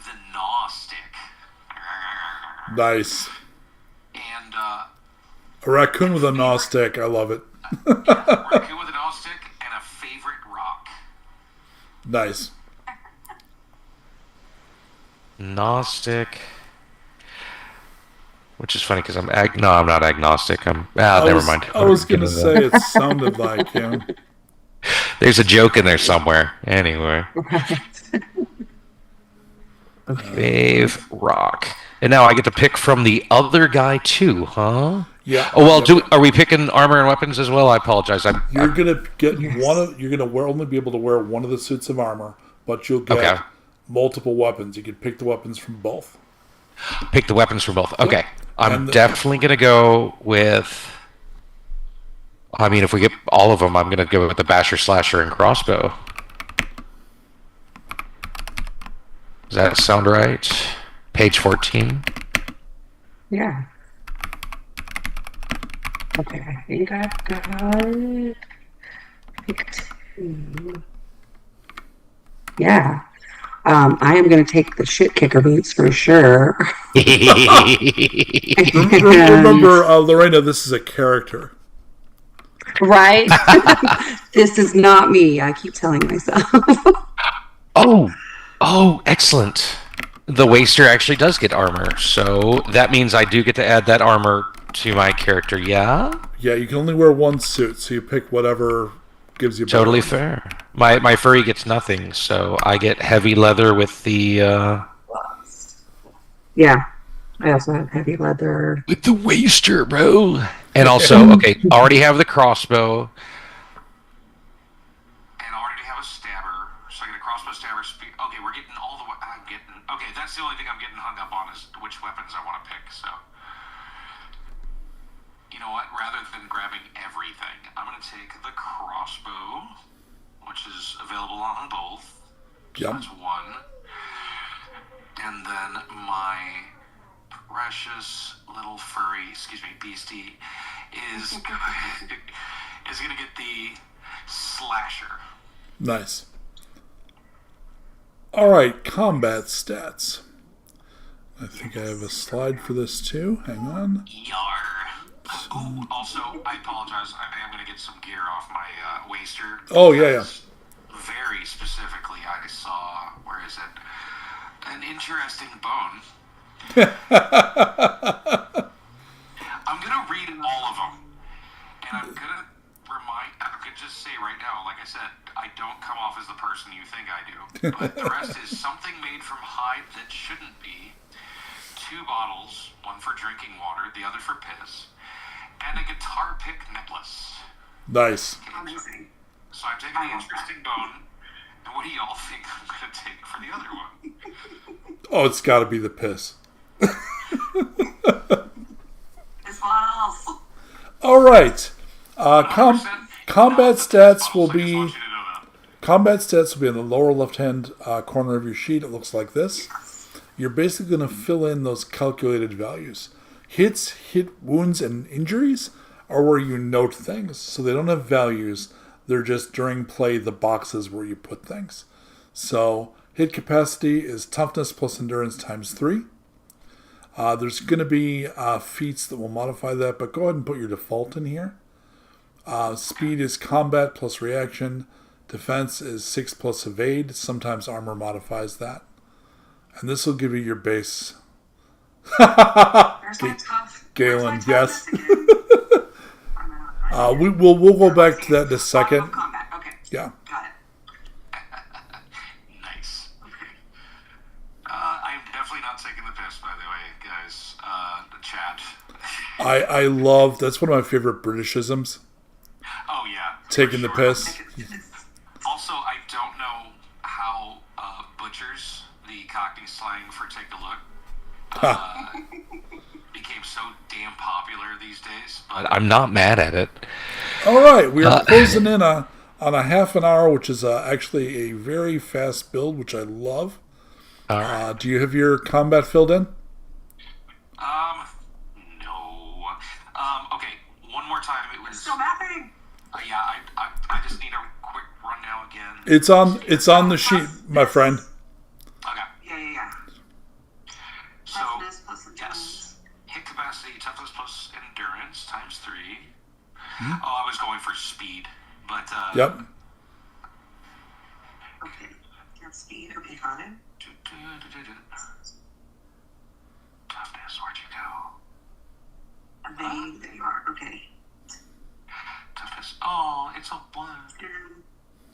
the Gnaw Stick. Nice. And A raccoon with a gnaw stick. I love it. raccoon with a Gnaw Stick and a favorite rock. Nice. Gnostic. Which is funny because I'm no, I'm not agnostic. Never mind. I was gonna say it sounded like him. There's a joke in there somewhere. Anyway, Fave Rock, and now I get to pick from the other guy too, huh? Yeah. Oh well, Yep. are we picking armor and weapons as well? I apologize. You're gonna get one of. You're gonna only be able to wear one of the suits of armor, but you'll get Okay. multiple weapons. You can pick the weapons from both. pick the weapons for both. Okay, I'm And definitely gonna go with. I mean, if we get all of them, I'm gonna go with the Basher, Slasher, and Crossbow. Does that sound right? Page 14. Yeah. Okay, I think I've got pick 2. Yeah. I am going to take the shit kicker boots for sure. Remember, Lorena, this is a character. Right? This is not me. I keep telling myself. Oh, excellent. The Waster actually does get armor, so that means I do get to add that armor to my character, yeah? Yeah, you can only wear one suit, so you pick whatever gives you. Totally better. fair. My furry gets nothing, so I get heavy leather with the Yeah. I also have heavy leather. with the Waster, bro. And also, okay, already have the crossbow. And already have a stabber. So I get a crossbow, stabber, spear. Okay, we're getting all the. I'm getting. Okay, that's the only thing I'm getting hung up on is which weapons I want to pick. So, you know what? Rather than grabbing everything, I'm gonna take the crossbow, which is available on both. Yep. That's one. And then my precious little furry, beastie, is gonna get the slasher. Nice. All right, combat stats. I think I have a slide for this too. Hang on. Yar. Oh, also, I apologize. I am going to get some gear off my waster. Oh, yeah. Very specifically, I saw, where is it? An interesting bone. I'm going to read all of them. And I'm going to I could just say right now, like I said, I don't come off as the person you think I do. But the rest is something made from hide that shouldn't be. 2 bottles, one for drinking water, the other for piss, and a guitar pick necklace. Nice. Amazing. So I'm taking the interesting bone, and what do y'all think I'm going to take for the other one? Oh, it's got to be the piss. As well. All right. Combat 100%. stats will I just be want you to know that. combat stats will be in the lower left-hand corner of your sheet. It looks like this. You're basically going to fill in those calculated values. Hits, hit wounds, and injuries are where you note things. So they don't have values. They're just during play the boxes where you put things. So hit capacity is toughness plus endurance times 3. There's going to be feats that will modify that, but go ahead and put your default in here. Speed is combat plus reaction. Defense is 6 plus evade. Sometimes armor modifies that. And this will give you your base. There's my tough. Galen, where's my yes. toughness again? We'll go back to that in a second. Bottom of combat. Okay. Yeah. Got it. Nice. I'm definitely not taking the piss, by the way, guys. The chat. I love, that's one of my favorite Britishisms. Oh, yeah. Taking the for piss. Also, I don't know how Butch butchers, the Cockney slang for take a look, became so damn popular these days. But I'm not mad at it. All right, we are closing in on a half an hour, which is actually a very fast build, which I love. All right. Do you have your combat filled in? No. Okay, one more time. It was Still mapping. yeah. I just need a quick rundown again. It's on the sheet, my friend. Okay. Yeah. So Toughness plus yes, endurance. hit capacity, toughness plus endurance times 3. Oh, I was going for speed, but Yep. Okay. That's speed. Okay, got it. Toughness, where'd you go? There you are. Okay. Toughness. Oh, it's a 1. And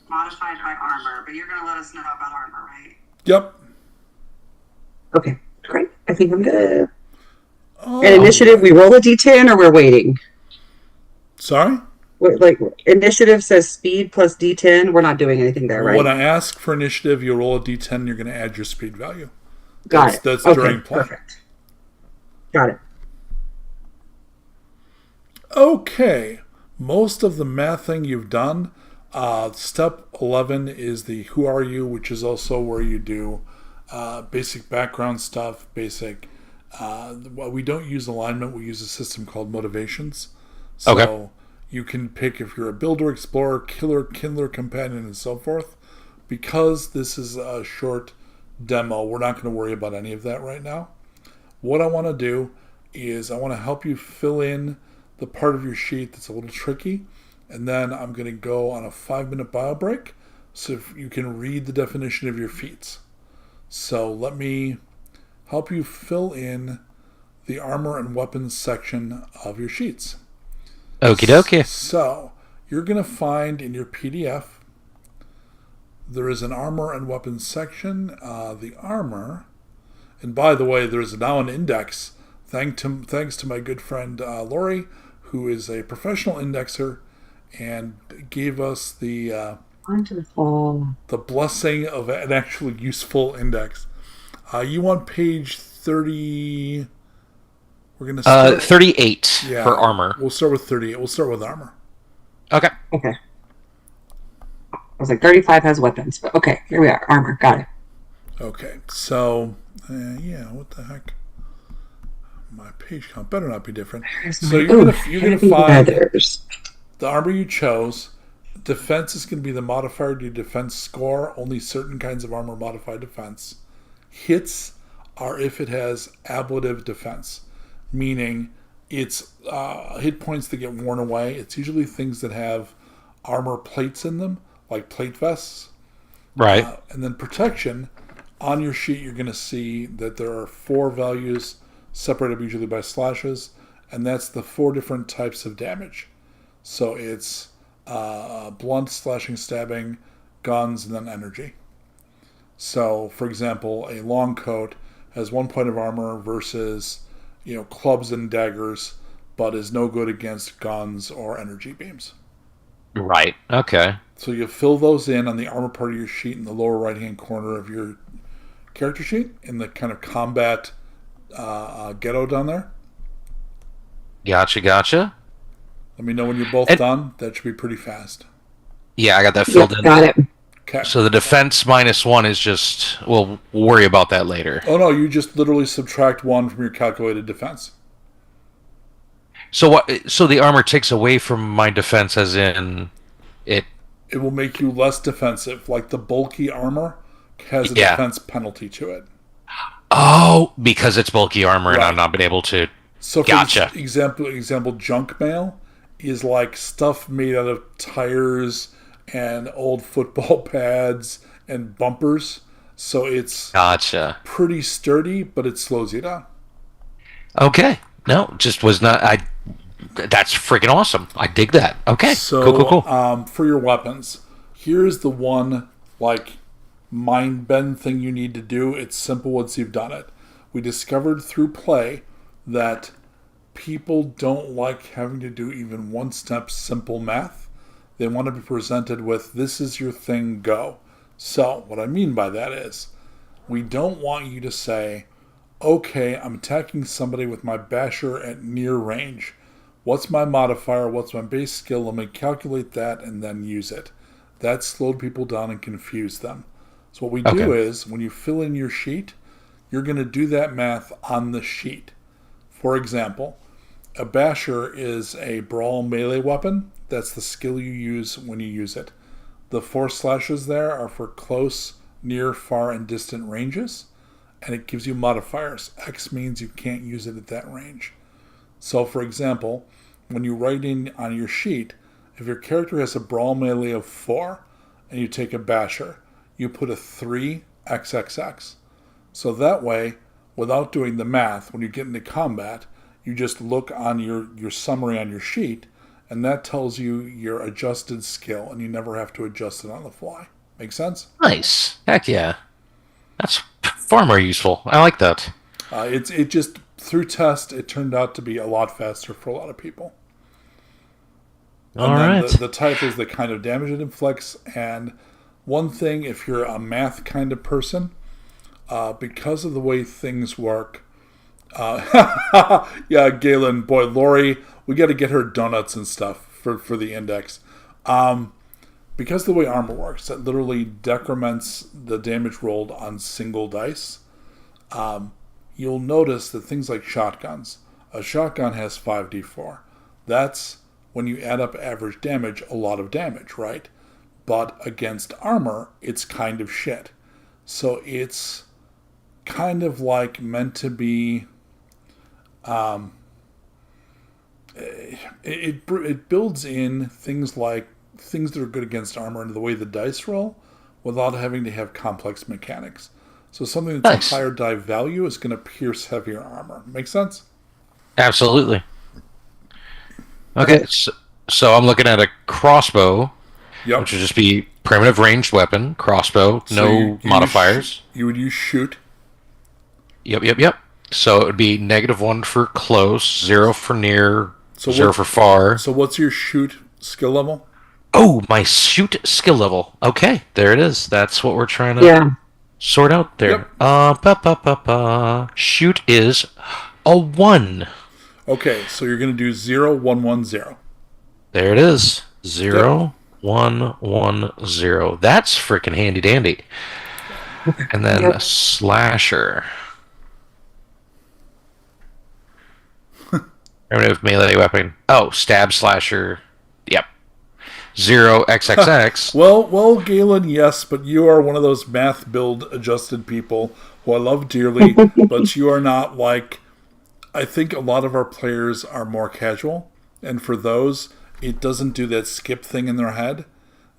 modified by armor, but you're gonna let us know about armor, right? Yep. Okay, great. I think I'm good. Oh, And initiative, we roll a d10 or we're waiting? sorry? Like, initiative says speed plus d10. We're not doing anything there, right? When I ask for initiative, you roll a d10, you're going to add your speed value. Got it. That's Okay, during play. perfect. Got it. Okay. Most of the mathing you've done. Step 11 is the who are you, which is also where you do basic background stuff, basic. We don't use alignment. We use a system called motivations. So Okay. you can pick if you're a builder, explorer, killer, kindler, companion, and so forth. Because this is a short demo, we're not going to worry about any of that right now. What I want to do is I want to help you fill in the part of your sheet that's a little tricky, and then I'm going to go on a 5-minute bio break so if you can read the definition of your feats. So let me help you fill in the armor and weapons section of your sheets. Okie dokie. So you're going to find in your PDF there is an armor and weapons section. The armor, and by the way, there's now an index. Thanks to my good friend Lori, who is a professional indexer, and gave us the Wonderful. blessing of an actually useful index. You want page 30? We're gonna start 38 for armor. We'll start with 38. We'll start with armor. Okay. Okay. I was like, 35 has weapons, but okay, here we are. Armor. Got it. Okay, so what the heck? My page count better not be different. So you're gonna find the armor you chose. Defense is going to be the modifier to your defense score. Only certain kinds of armor modify defense. Hits are if it has ablative defense, meaning it's hit points that get worn away. It's usually things that have armor plates in them, like plate vests. Right. And then protection, on your sheet you're going to see that there are 4 values separated usually by slashes, and that's the 4 different types of damage. So it's blunt, slashing, stabbing, guns, and then energy. So, for example, a long coat has 1 point of armor versus, clubs and daggers, but is no good against guns or energy beams. Right. Okay. So you fill those in on the armor part of your sheet in the lower right-hand corner of your character sheet in the kind of combat ghetto down there. Gotcha. Let me know when you're both done. That should be pretty fast. Yeah, I got that filled in. Got it. Okay. So the defense -1 is just, we'll worry about that later. Oh no, you just literally subtract 1 from your calculated defense. So what? So the armor takes away from my defense, as in it. It will make you less defensive. Like the bulky armor has a Yeah. defense penalty to it. Oh, because it's bulky armor, and Right. I've not been able to. So for Gotcha. example, junk mail is like stuff made out of tires and old football pads and bumpers. So it's Gotcha. pretty sturdy, but it slows you down. Okay. No, just was not. That's freaking awesome. I dig that. Okay. So, Cool. For your weapons, here's the one mind bend thing you need to do. It's simple once you've done it. We discovered through play that people don't like having to do even one-step simple math. They want to be presented with, this is your thing, go. So what I mean by that is, We don't want you to say, okay, I'm attacking somebody with my basher at near range. What's my modifier? What's my base skill? Let me calculate that and then use it. That slowed people down and confused them. So what we do is, when you fill in your sheet, you're going to do that math on the sheet. For example, a basher is a brawl melee weapon. That's the skill you use when you use it. The 4 slashes there are for close, near, far, and distant ranges. And it gives you modifiers. X means you can't use it at that range. So, for example, when you write in on your sheet, if your character has a brawl melee of 4 and you take a basher, you put a 3 XXX. So that way, without doing the math, when you get into combat, you just look on your summary on your sheet, and that tells you your adjusted skill, and you never have to adjust it on the fly. Make sense? Nice. Heck yeah. That's far more useful. I like that. It just, through test, it turned out to be a lot faster for a lot of people. All and then right. the type is the kind of damage it inflicts, and one thing, if you're a math kind of person, because of the way things work, yeah, Galen, boy, Lori, we got to get her donuts and stuff for the index. Because of the way armor works, it literally decrements the damage rolled on single dice. You'll notice that things like shotguns, a shotgun has 5d4. That's, when you add up average damage, a lot of damage, right? But against armor, it's kind of shit. So it's kind of like meant to be... It builds in things like things that are good against armor into the way the dice roll without having to have complex mechanics. So something that's a higher die value is going to pierce heavier armor. Make sense? Absolutely. Okay, so I'm looking at a crossbow, which would just be primitive ranged weapon, crossbow, so no modifiers. You would use shoot. Yep. So it would be -1 for close, 0 for near, 0 for far. So what's your shoot skill level? Oh, my shoot skill level. Okay, there it is. That's what we're trying to sort out there. Yep. Shoot is a 1. Okay, so you're going to do 0, 1, 1, 0. There it is. 0, 1, 1, 0. That's freaking handy dandy. And then a slasher. Primitive melee weapon. Oh, stab slasher. Yep. 0 XXX. Well, Galen, yes, but you are one of those math build adjusted people who I love dearly, but you are not like... I think a lot of our players are more casual, and for those, it doesn't do that skip thing in their head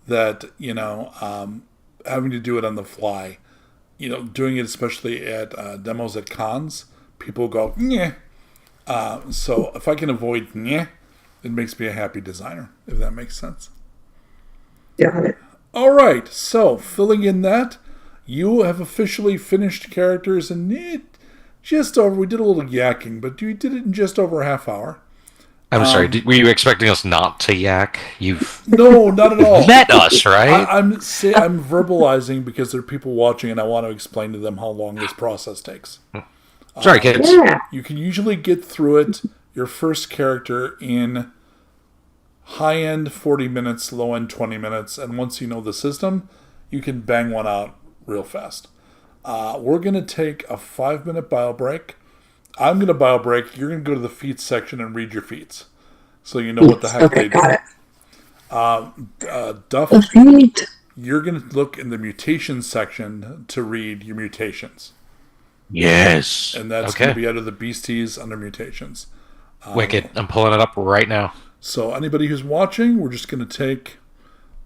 that, having to do it on the fly. Doing it especially at demos at cons, people go, nyeh. So if I can avoid nyeh, it makes me a happy designer, if that makes sense. Got it. All right, so filling in that, you have officially finished characters in we did a little yakking, but you did it in just over a half hour. I'm sorry, were you expecting us not to yak? No, not at all. Met us, right? I'm verbalizing because there are people watching and I want to explain to them how long this process takes. Sorry, kids. You can usually get through it, your first character, in high-end 40 minutes, low-end 20 minutes, and once you know the system, you can bang one out real fast. We're going to take a 5-minute bio break. I'm going to bio break. You're going to go to the feats section and read your feats, so you know what the heck they do. Duff, you're going to look in the mutations section to read your mutations. Yes. And that's going to be out of the beasties under mutations. Wicked. I'm pulling it up right now. So anybody who's watching, we're just going to take...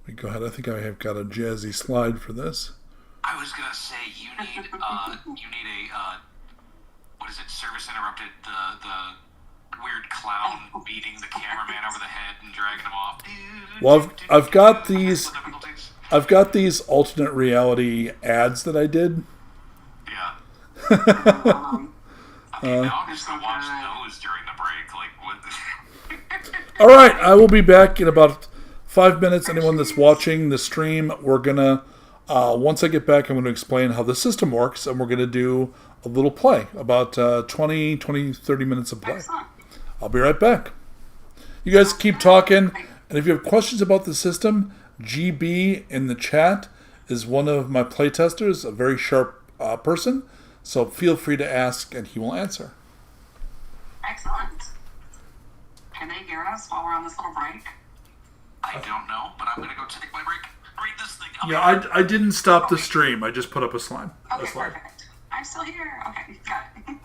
Let me go ahead. I think I have got a jazzy slide for this. I was going to say, you need a what is it, service interrupted, the weird clown beating the cameraman over the head and dragging him off. Well, I've got these alternate reality ads that I did. Yeah. Now I'm just going to watch those during the break. Like, what? All right, I will be back in about 5 minutes. Anyone that's watching the stream, we're going to Once I get back, I'm going to explain how the system works, and we're going to do a little play, about 30 minutes of play. Excellent. I'll be right back. You guys keep talking, and if you have questions about the system, GB in the chat is one of my playtesters, a very sharp person, so feel free to ask, and he will answer. Excellent. Can they hear us while we're on this little break? I don't know, but I'm going to go take my break. Read this thing. Yeah, I didn't stop the stream. I just put up a slide. Okay, perfect. I'm still here. Okay, got it.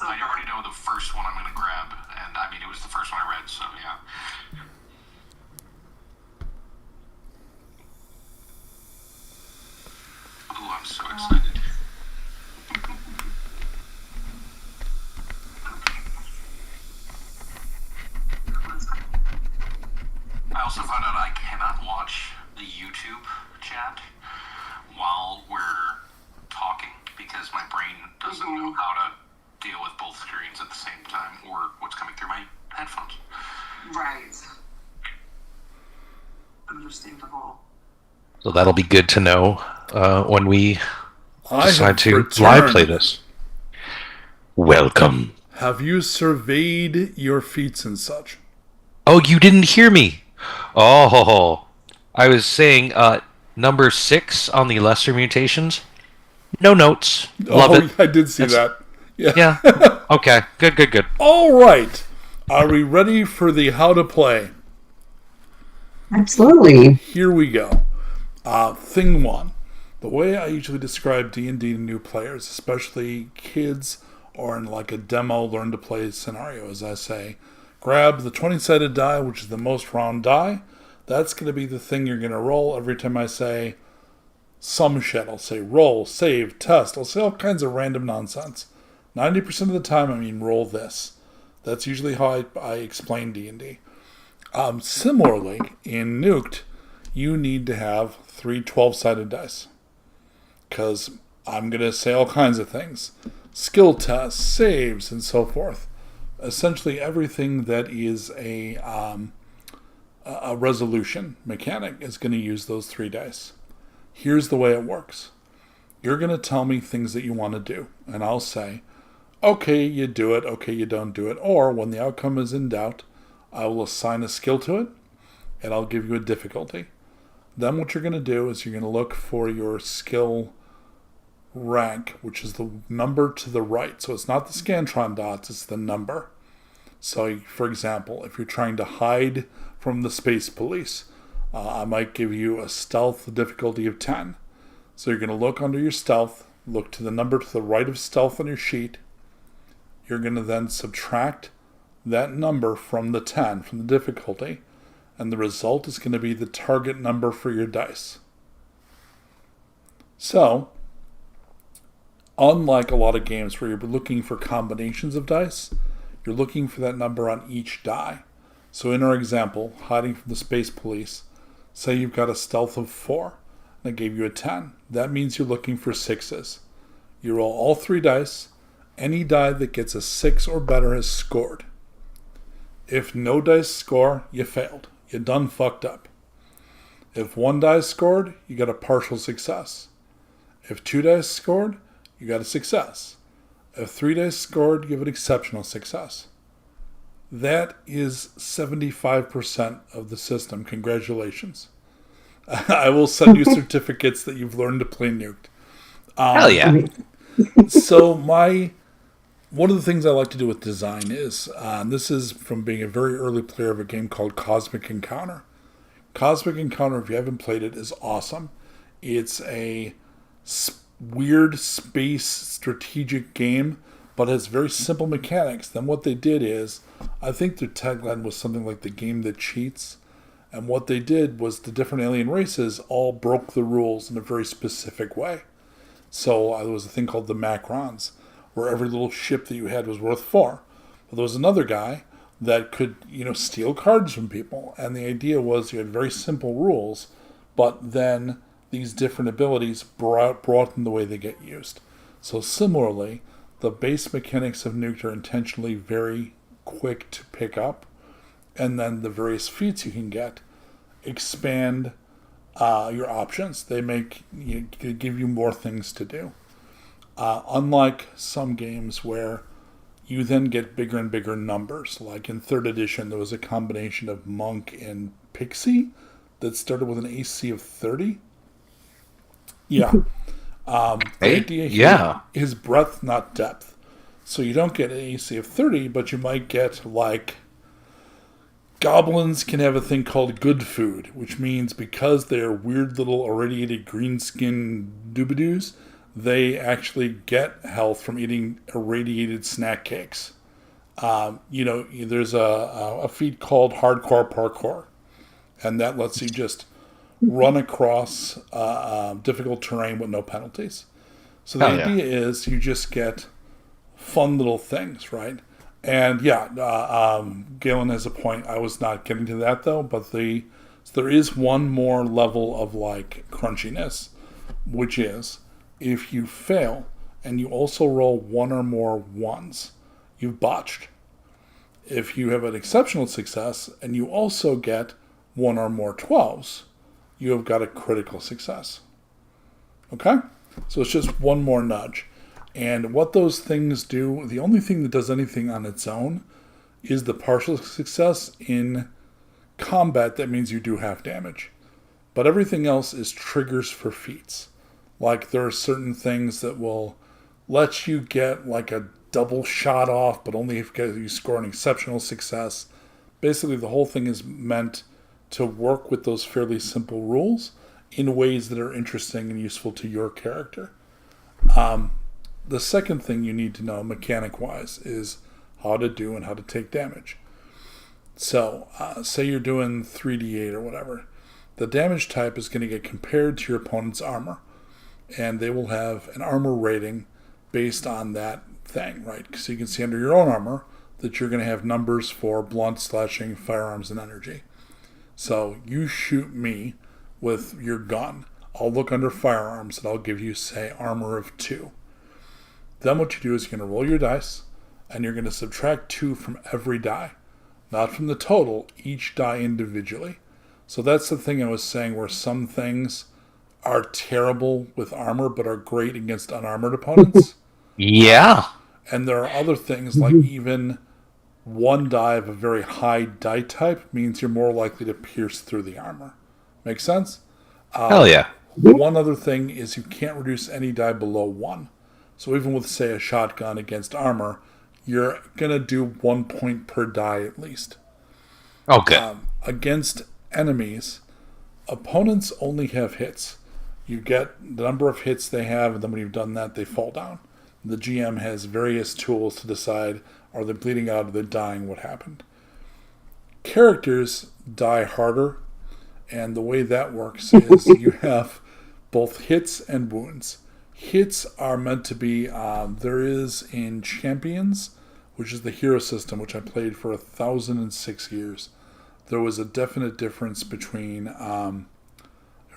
I already know the first one I'm going to grab, and I mean, it was the first one I read, so yeah. also found out I cannot watch the YouTube chat while we're talking because my brain doesn't know how to deal with both screens at the same time or what's coming through my headphones. Right. Understandable. So that'll be good to know when we decide have to returned. live play this. Welcome. Have you surveyed your feats and such? Oh, you didn't hear me. Oh, I was saying number 6 on the lesser mutations. No notes. Love it. I did see that. Yeah. Okay. Good. All right. Are we ready for the how to play? Absolutely. Here we go. Thing 1. The way I usually describe D&D to new players, especially kids or in like a demo learn to play scenario, is I say, grab the 20-sided die, which is the most round die. That's going to be the thing you're going to roll every time I say some shit. I'll say roll, save, test. I'll say all kinds of random nonsense. 90% of the time, I mean roll this. That's usually how I explain D&D. Similarly, in Nuked, you need to have 3 12-sided dice. Because I'm going to say all kinds of things. Skill tests, saves, and so forth. Essentially everything that is a resolution mechanic is going to use those 3 dice. Here's the way it works. You're going to tell me things that you want to do, and I'll say, okay, you do it, okay, you don't do it, or when the outcome is in doubt, I will assign a skill to it, and I'll give you a difficulty. Then what you're going to do is you're going to look for your skill rank, which is the number to the right. So it's not the Scantron dots, it's the number. So, for example, if you're trying to hide from the space police, I might give you a stealth difficulty of 10. So you're going to look under your stealth, look to the number to the right of stealth on your sheet. You're going to then subtract that number from the 10, from the difficulty, and the result is going to be the target number for your dice. So, unlike a lot of games where you're looking for combinations of dice, you're looking for that number on each die. So in our example, hiding from the space police, say you've got a stealth of 4, and I gave you a 10. That means you're looking for 6s. You roll all 3 dice. Any die that gets a 6 or better has scored. If no dice score, you failed. You done fucked up. If 1 die scored, you got a partial success. If 2 dice scored, you got a success. If 3 dice scored, you have an exceptional success. That is 75% of the system. Congratulations. I will send you certificates that you've learned to play Nuked. Hell yeah. So one of the things I like to do with design is, this is from being a very early player of a game called Cosmic Encounter. Cosmic Encounter, if you haven't played it, is awesome. It's a weird space strategic game, but has very simple mechanics. Then what they did is, I think their tagline was something like the game that cheats. And what they did was the different alien races all broke the rules in a very specific way. So there was a thing called the Macrons, where every little ship that you had was worth 4. But there was another guy that could, steal cards from people. And the idea was you had very simple rules, but then these different abilities broaden the way they get used. So similarly, the base mechanics of Nuked are intentionally very quick to pick up, and then the various feats you can get expand your options. They give you more things to do. Unlike some games where you then get bigger and bigger numbers. Like in 3rd edition, there was a combination of Monk and Pixie that started with an AC of 30. Yeah. The idea here is breadth, not depth. So you don't get an AC of 30, but you might get like goblins can have a thing called good food, which means because they're weird little irradiated green skin doobadoos, they actually get health from eating irradiated snack cakes. There's a feat called hardcore parkour, and that lets you just run across difficult terrain with no penalties. So the idea is you just get fun little things, right? And Galen has a point. I was not getting to that though, but the So there is one more level of like crunchiness, which is if you fail and you also roll one or more ones, you've botched. If you have an exceptional success and you also get one or more 12s, you have got a critical success. Okay? So it's just one more nudge. And what those things do, the only thing that does anything on its own is the partial success in combat. That means you do half damage. But everything else is triggers for feats. Like there are certain things that will let you get like a double shot off, but only if you score an exceptional success. Basically, the whole thing is meant to work with those fairly simple rules in ways that are interesting and useful to your character. The second thing you need to know, mechanic-wise, is how to do and how to take damage. So, say you're doing 3d8 or whatever. The damage type is going to get compared to your opponent's armor. And they will have an armor rating based on that thing, right? So you can see under your own armor that you're going to have numbers for blunt, slashing, firearms, and energy. So you shoot me with your gun. I'll look under firearms and I'll give you, say, armor of 2. Then what you do is you're going to roll your dice and you're going to subtract 2 from every die. Not from the total, each die individually. So that's the thing I was saying, where some things are terrible with armor but are great against unarmored opponents. Yeah. And there are other things like even one die of a very high die type means you're more likely to pierce through the armor. Make sense? Hell yeah. One other thing is you can't reduce any die below 1. So even with, say, a shotgun against armor, you're going to do 1 point per die at least. Okay. Against enemies, opponents only have hits. You get the number of hits they have, and then when you've done that, they fall down. The GM has various tools to decide, are they bleeding out, are they dying, what happened. Characters die harder, and the way that works is you have both hits and wounds. Hits are meant to be, there is in Champions, which is the hero system, which I played for 1,006 years. There was a definite difference between, I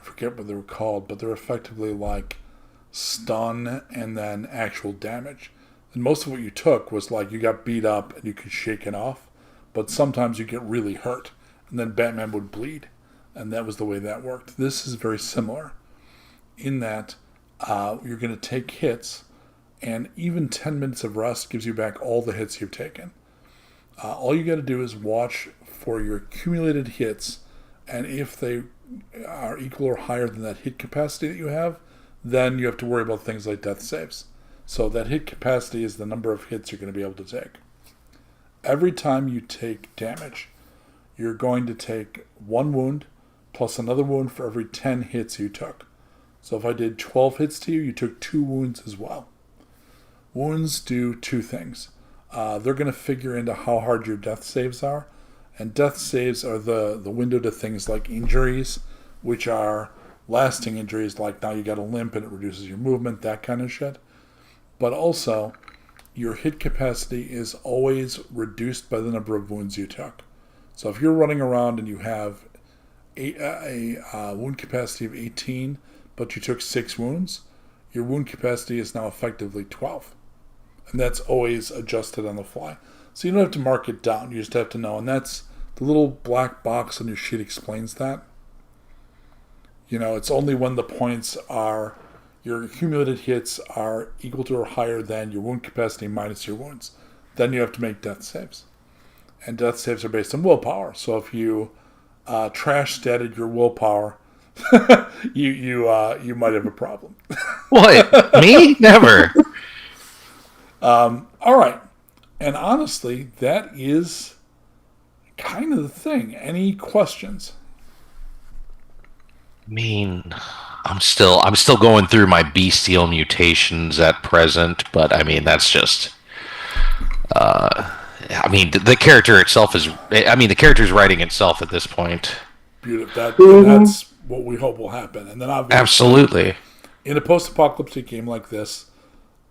forget what they were called, but they're effectively like stun and then actual damage. And most of what you took was like you got beat up and you could shake it off, but sometimes you get really hurt, and then Batman would bleed, and that was the way that worked. This is very similar in that you're going to take hits, and even 10 minutes of rest gives you back all the hits you've taken. All you got to do is watch for your accumulated hits, and if they are equal or higher than that hit capacity that you have, then you have to worry about things like death saves. So that hit capacity is the number of hits you're going to be able to take. Every time you take damage, you're going to take 1 wound plus another wound for every 10 hits you took. So if I did 12 hits to you, you took 2 wounds as well. Wounds do 2 things. They're going to figure into how hard your death saves are. And death saves are the window to things like injuries, which are lasting injuries, like now you got a limp and it reduces your movement, that kind of shit. But also, your hit capacity is always reduced by the number of wounds you took. So if you're running around and you have a wound capacity of 18, but you took 6 wounds, your wound capacity is now effectively 12. And that's always adjusted on the fly. So you don't have to mark it down, you just have to know. And that's the little black box on your sheet explains that. You know, it's only when the points are, your accumulated hits are equal to or higher than your wound capacity minus your wounds. Then you have to make death saves. And death saves are based on willpower. So if you trash statted your willpower, you might have a problem. What? Me? Never. All right. And honestly, that is kind of the thing. Any questions? I mean, I'm still going through my bestial mutations at present, but I mean that's just I mean the character itself is the character's writing itself at this point. Beautiful. That's what we hope will happen. And then obviously, absolutely, in a post-apocalyptic game like this,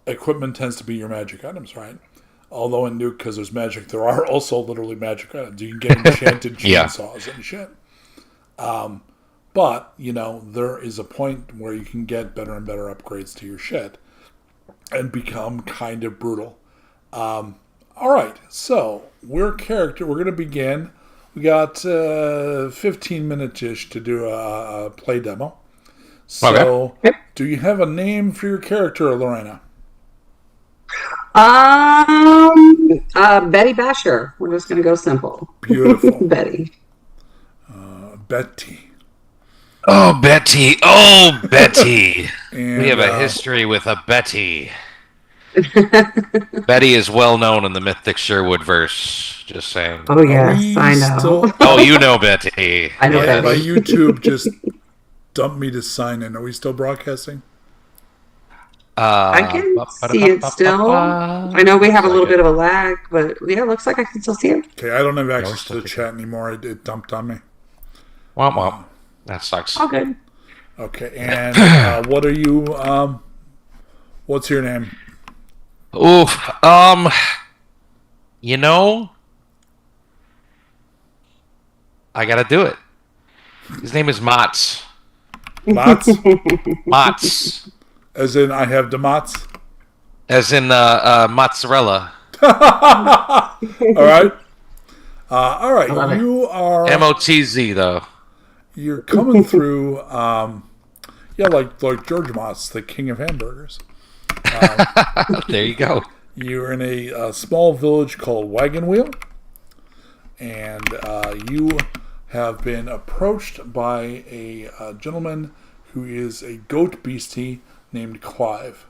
equipment tends to be your magic items, right? Although in Nuke, because there's magic, there are also literally magic items. You can get enchanted chainsaws and shit. But, there is a point where you can get better and better upgrades to your shit and become kind of brutal. All right, so we're going to begin. We got 15 minutes-ish to do a play demo. So, Okay. do you have a name for your character, Lorena? Betty Basher. We're just gonna go simple. Beautiful. Betty. Betty. Oh, Betty. Oh, Betty. And, We have a history with a Betty. Betty is well known in the Mythic Sherwood verse. Just saying. Oh yes, I know. Oh, you know Betty. I know My Betty. YouTube just dumped me to sign in. Are we still broadcasting? I can see it still. I know we have a little bit of a lag, but yeah, it looks like I can still see it. Okay, I don't have access to the chat anymore. It dumped on me. Womp womp. That sucks. All good. Okay, and what are you? What's your name? Oof. You know, I gotta do it. His name is Mats. Mats? Mats. As in, I have Demats? As in mozzarella. All right. All right. love it. You are. MOTZ though. You're coming through. Yeah, like George Moss, the king of hamburgers. There you go. You're in a small village called Wagon Wheel, and you have been approached by a gentleman who is a goat beastie named Clive.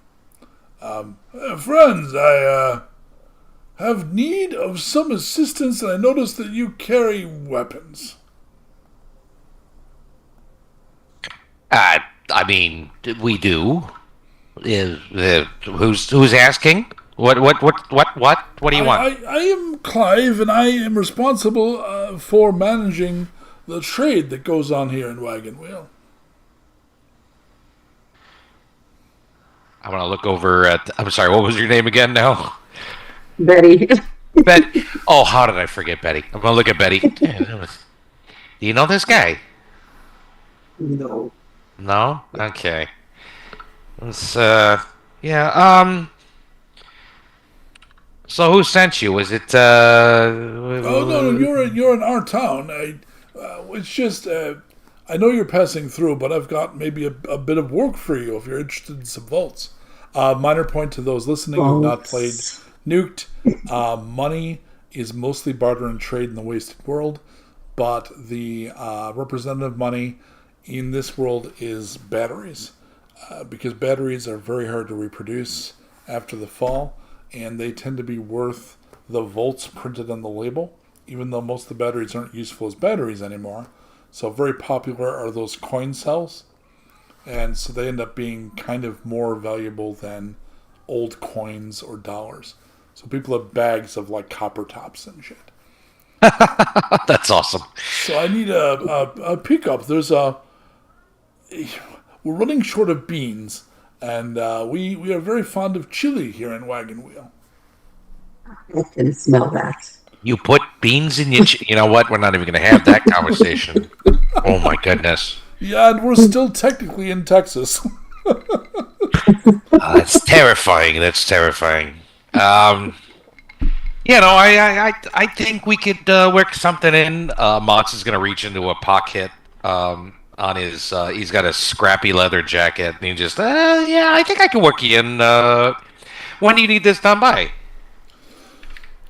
Friends, I have need of some assistance, and I notice that you carry weapons. I mean, we do. Who's asking? What do you want? I am Clive, and I am responsible for managing the trade that goes on here in Wagon Wheel. I want to look over at. I'm sorry. What was your name again? Now, Betty. Betty. Oh, how did I forget Betty? I'm gonna look at Betty. Do you know this guy? No. No. Okay. Let's. Yeah. So who sent you? Was it? Oh no, you're in our town. It's just I know you're passing through, but I've got maybe a bit of work for you if you're interested in some vaults. Minor point to those listening who have not played Nuked. Money is mostly barter and trade in the wasted world, but the representative money in this world is batteries, because batteries are very hard to reproduce after the fall, and they tend to be worth the volts printed on the label, even though most of the batteries aren't useful as batteries anymore. So very popular are those coin cells, and so they end up being kind of more valuable than old coins or dollars. So people have bags of like copper tops and shit. That's awesome. So I need a pickup. We're running short of beans, and we are very fond of chili here in Wagon Wheel. I can smell that. You put beans in your. You know what? We're not even going to have that conversation. Oh my goodness. Yeah, and we're still technically in Texas. That's terrifying. That's terrifying. I think we could work something in. Mott's is going to reach into a pocket on his. He's got a scrappy leather jacket, and he just. Yeah, I think I can work you in. When do you need this done by?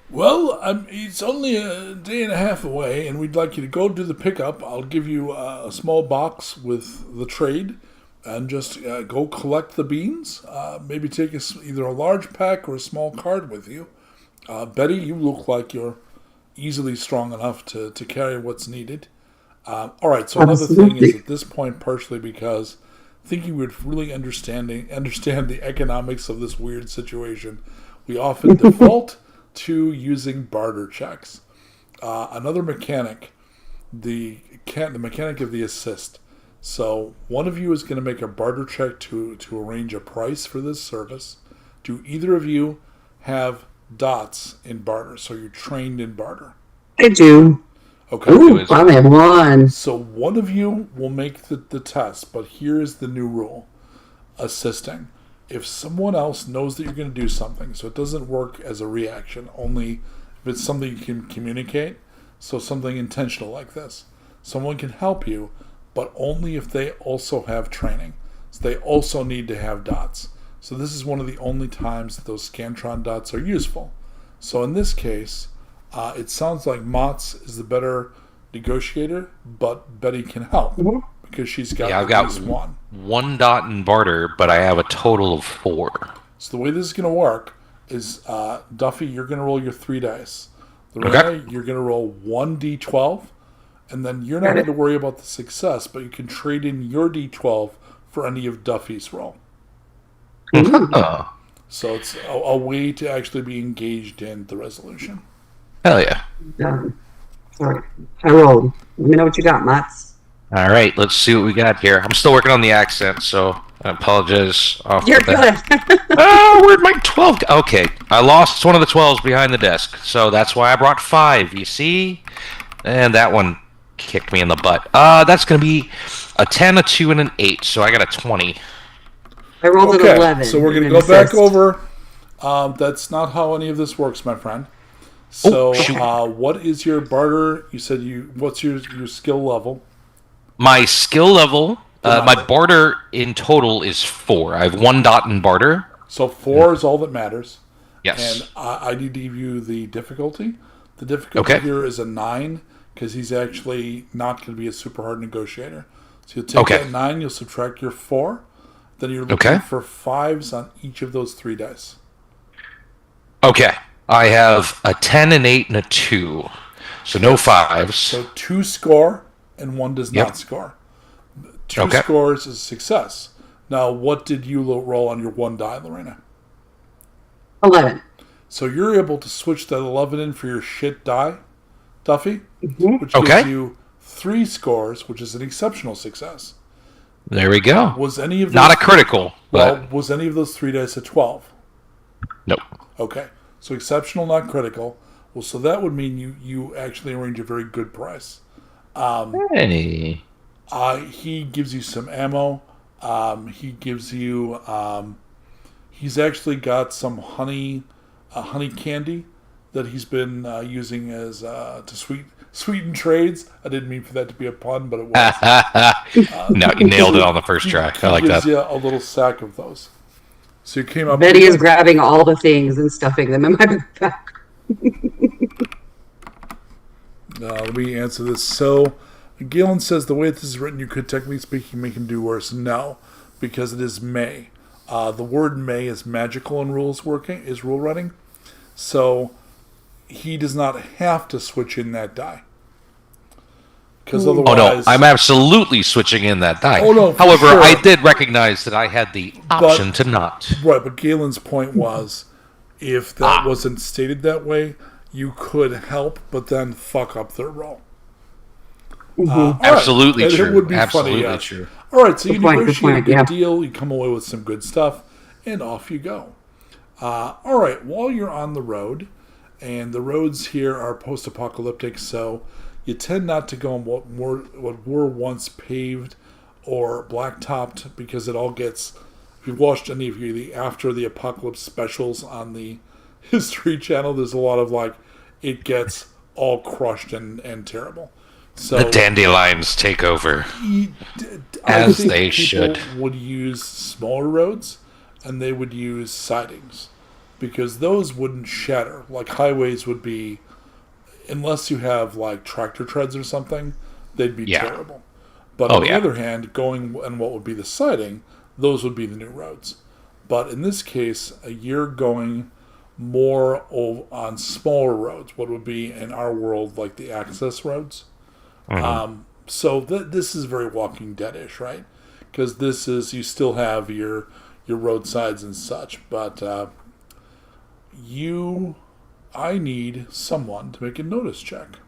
Well, it's only a day and a half away, and we'd like you to go do the pickup. I'll give you a small box with the trade, and just go collect the beans. Maybe take either a large pack or a small card with you. Betty, you look like you're easily strong enough to carry what's needed. All right, so another thing is at this point, partially because thinking we'd really understand the economics of this weird situation, we often default to using barter checks. Another mechanic, the mechanic of the assist. So one of you is going to make a barter check to arrange a price for this service. Do either of you have dots in barter? So you're trained in barter. I do. Okay. Ooh, finally have one. So one of you will make the test, but here's the new rule. Assisting. If someone else knows that you're going to do something, so it doesn't work as a reaction, only if it's something you can communicate, so something intentional like this. Someone can help you, but only if they also have training. So they also need to have dots. So this is one of the only times that those Scantron dots are useful. So in this case, it sounds like Mott's is the better negotiator, but Betty can help because she's got I've at got least one. 1 dot in barter, but I have a total of 4. So the way this is going to work is, Duffy, you're going to roll your 3 dice. Lorena, you're going to roll 1d12, and then you're not going to worry about the success, but you can trade in your d12 for any of Duffy's roll. So it's a way to actually be engaged in the resolution. Hell yeah. Done. All right. I rolled. Let me know what you got, Mats. All right, let's see what we got here. I'm still working on the accent, so I apologize. You're good. Oh, where'd my 12 go? Okay, I lost one of the 12s behind the desk, so that's why I brought 5, you see? And that one kicked me in the butt. That's going to be a 10, a 2, and an 8, so I got a 20. I rolled an 11. So we're going to go back over. That's not how any of this works, my friend. So what is your barter? You said what's your skill level? My skill level, my barter in total is 4. I have 1 dot in barter. So 4 is all that matters. Yes. And I need to give you the difficulty. The difficulty here is a 9 because he's actually not going to be a super hard negotiator. So you'll take that 9, you'll subtract your 4. Then you're looking for 5s on each of those 3 dice. Okay. I have a 10, an 8, and a 2. So no 5s. So 2 score and 1 does not score. 2 scores is a success. Now, what did you roll on your 1 die, Lorena? 11. So you're able to switch that 11 in for your shit die, Duffy, which gives you 3 scores, which is an exceptional success. There we go. Was any of those not a critical? Well, was any of those 3 dice a 12? Nope. Okay, so exceptional, not critical. Well, so that would mean you actually arrange a very good price. Hey. He gives you some ammo. He gives you. He's actually got some honey candy that he's been using as to sweeten trades. I didn't mean for that to be a pun, but it was. No, you nailed it on the first try. I like that. He gives you a little sack of those. So you came up. Betty is grabbing all the things and stuffing them in my backpack. Let me answer this. So, Galen says the way this is written, you could technically speaking make him do worse. No, because it is may. The word may is magical in rule writing, so he does not have to switch in that die. Because otherwise, oh no, I'm absolutely switching in that die. Oh no, however, sure. I did recognize that I had the option to not. Right, but Galen's point was, if that wasn't stated that way, you could help, but then fuck up their roll. Absolutely right. true. It would be absolutely funny, true. All right, so you negotiate a good yeah. deal, you come away with some good stuff, and off you go. All right, while you're on the road, and the roads here are post-apocalyptic, so you tend not to go on what were once paved or blacktopped, because it all gets. If you've watched any of the After the Apocalypse specials on the History Channel, there's a lot of it gets all crushed and terrible. So the dandelions take over, as they should. Would use smaller roads, and they would use sidings, because those wouldn't shatter. Like highways would be, unless you have tractor treads or something, they'd be terrible. But on the other hand, going and what would be the siding, those would be the new roads. But in this case, you're going more on smaller roads, what would be in our world like the access roads. So this is very Walking Dead-ish, right? Because this is, you still have your roadsides and such, but I need someone to make a notice check.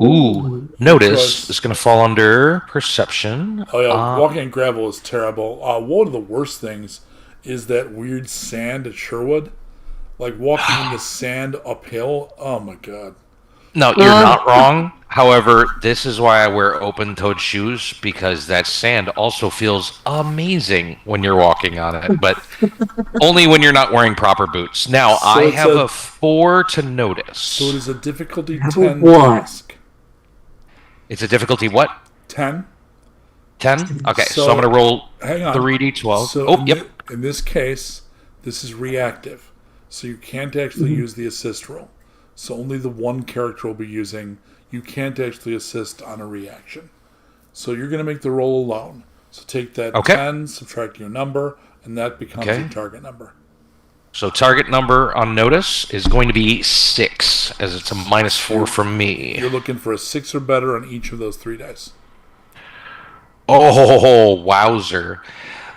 Ooh, notice is going to fall under perception. Oh yeah, walking on gravel is terrible. One of the worst things is that weird sand at Sherwood. Like walking in the sand uphill. Oh my god. No, you're not wrong. However, this is why I wear open-toed shoes, because that sand also feels amazing when you're walking on it, but only when you're not wearing proper boots. Now, So I it's have a- a 4 to notice. So it is a difficulty Have a 10 what? task. It's a difficulty what? 10. 10? Okay, so, So- I'm going to roll Hang on. 3d12. So Oh, in, yep. in this case, this is reactive. So you can't actually use the assist roll. So only the one character will be using. You can't actually assist on a reaction. So you're going to make the roll alone. So take that Okay. 10, subtract your number, and that becomes Okay. your target number. So target number on notice is going to be 6, as it's a -4 from me. You're looking for a 6 or better on each of those 3 dice. Oh, wowzer.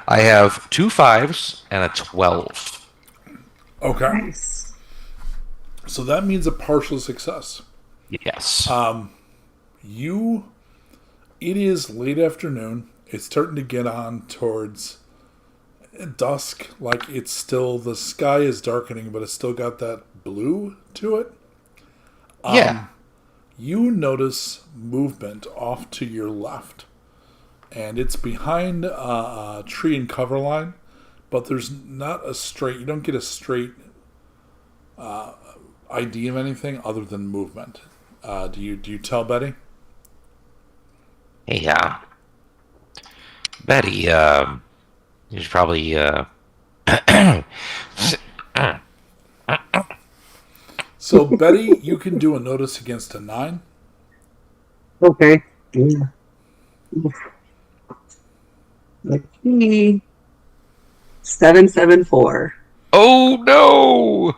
I have 2 5s and a 12. Okay. Nice. So that means a partial success. Yes. It is late afternoon. It's starting to get on towards dusk. Like the sky is darkening, but it's still got that blue to it. Yeah. You notice movement off to your left. And it's behind a tree and cover line, but there's not you don't get a straight ID of anything other than movement. Do you tell Betty? Hey, Betty, you should probably, So Betty, you can do a notice against a 9. Okay. Yeah. Let's see. 774. oh no!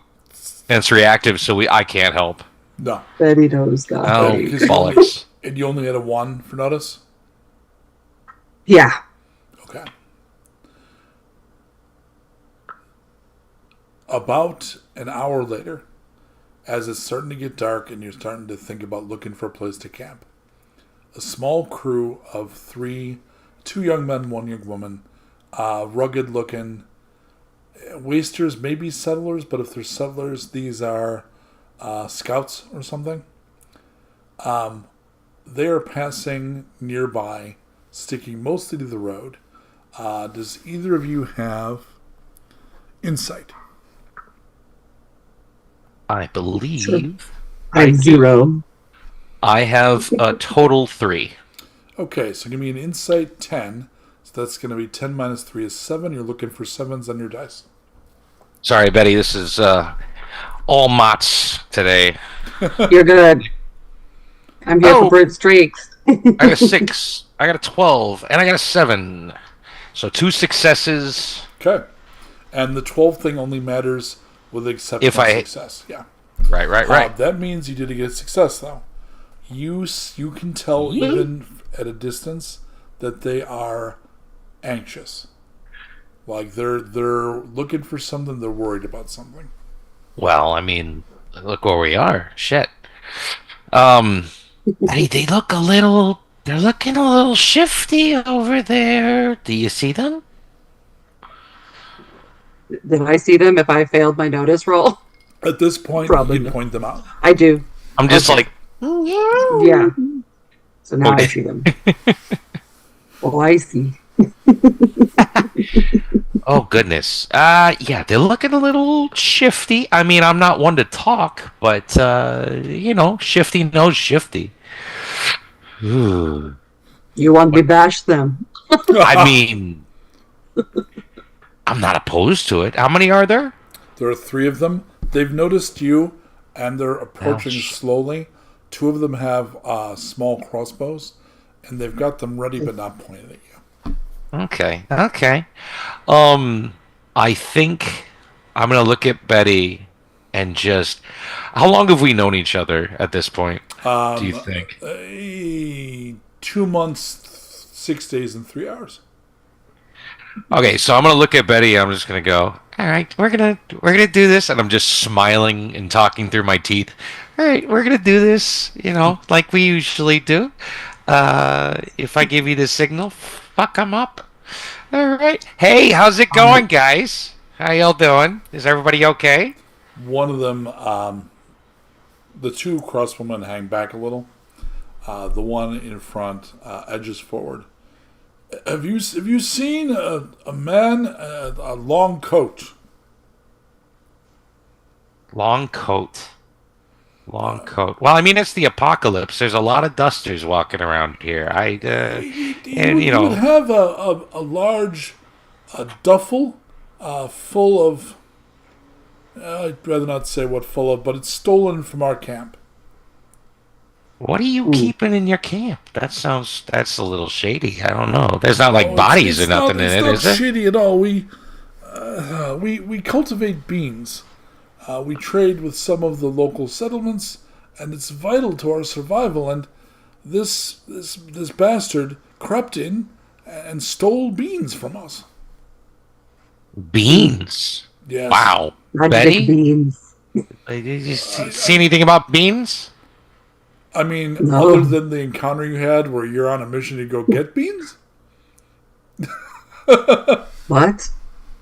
And it's reactive, so I can't help. No. Betty knows God. Oh, because bollocks. And you only had a 1 for notice? Yeah. Okay. About an hour later, as it's starting to get dark and you're starting to think about looking for a place to camp, a small crew of 2 young men, 1 young woman, rugged looking, wasters, maybe settlers, but if they're settlers, these are scouts or something. They are passing nearby, sticking mostly to the road. Does either of you have insight? I believe Sure. I have 0. I have a total 3. Okay, so give me an insight 10. So that's going to be 10 minus 3 is 7. You're looking for 7s on your dice. Sorry, Betty, this is all Mott's today. You're good. I'm here Oh. for bird streaks. I got a 6, I got a 12, and I got a 7. So 2 successes. Okay. And the 12 thing only matters with exceptional If I- success. Yeah. Right. That means you did get a success, though. You can tell even at a distance that they are anxious. Like they're looking for something. They're worried about something. Well, I mean, look where we are. Shit. They look a little. They're looking a little shifty over there. Do you see them? Did I see them if I failed my notice roll? At this point, Probably you not. point them out. I do. I'm just Okay. like, Yeah. So now I see them. Oh, I see. oh goodness. Yeah, they're looking a little shifty. I mean, I'm not one to talk, but shifty knows shifty. Ooh. You want me to bash them? I mean, I'm not opposed to it. How many are there? There are 3 of them. They've noticed you, and they're approaching Ouch. slowly. 2 of them have small crossbows, and they've got them ready but not pointed at you. Okay. I think I'm gonna look at Betty and just. How long have we known each other at this point? Do you think? 2 months, 6 days, and 3 hours. Okay, so I'm gonna look at Betty. I'm just gonna go. All right, we're gonna do this, and I'm just smiling and talking through my teeth. All right, we're gonna do this, like we usually do. If I give you the signal, fuck 'em up. All right. Hey, how's it going, guys? How y'all doing? Is everybody okay? One of them the two crossbowmen hang back a little. The one in front edges forward. Have you seen a man a long coat? Long coat. Long coat. Well, I mean, it's the apocalypse. There's a lot of dusters walking around here. He would have a large duffel full of. I'd rather not say what full of, but it's stolen from our camp. What are you keeping in your camp? That's a little shady. I don't know. There's not like bodies or nothing in it, is there? It's not shady at all. We cultivate beans. We trade with some of the local settlements, and it's vital to our survival. And this bastard crept in and stole beans from us. Beans? Yes. Wow. Magic Betty? beans. Did you see anything about beans? I mean, No. other than the encounter you had where you're on a mission to go get beans? What?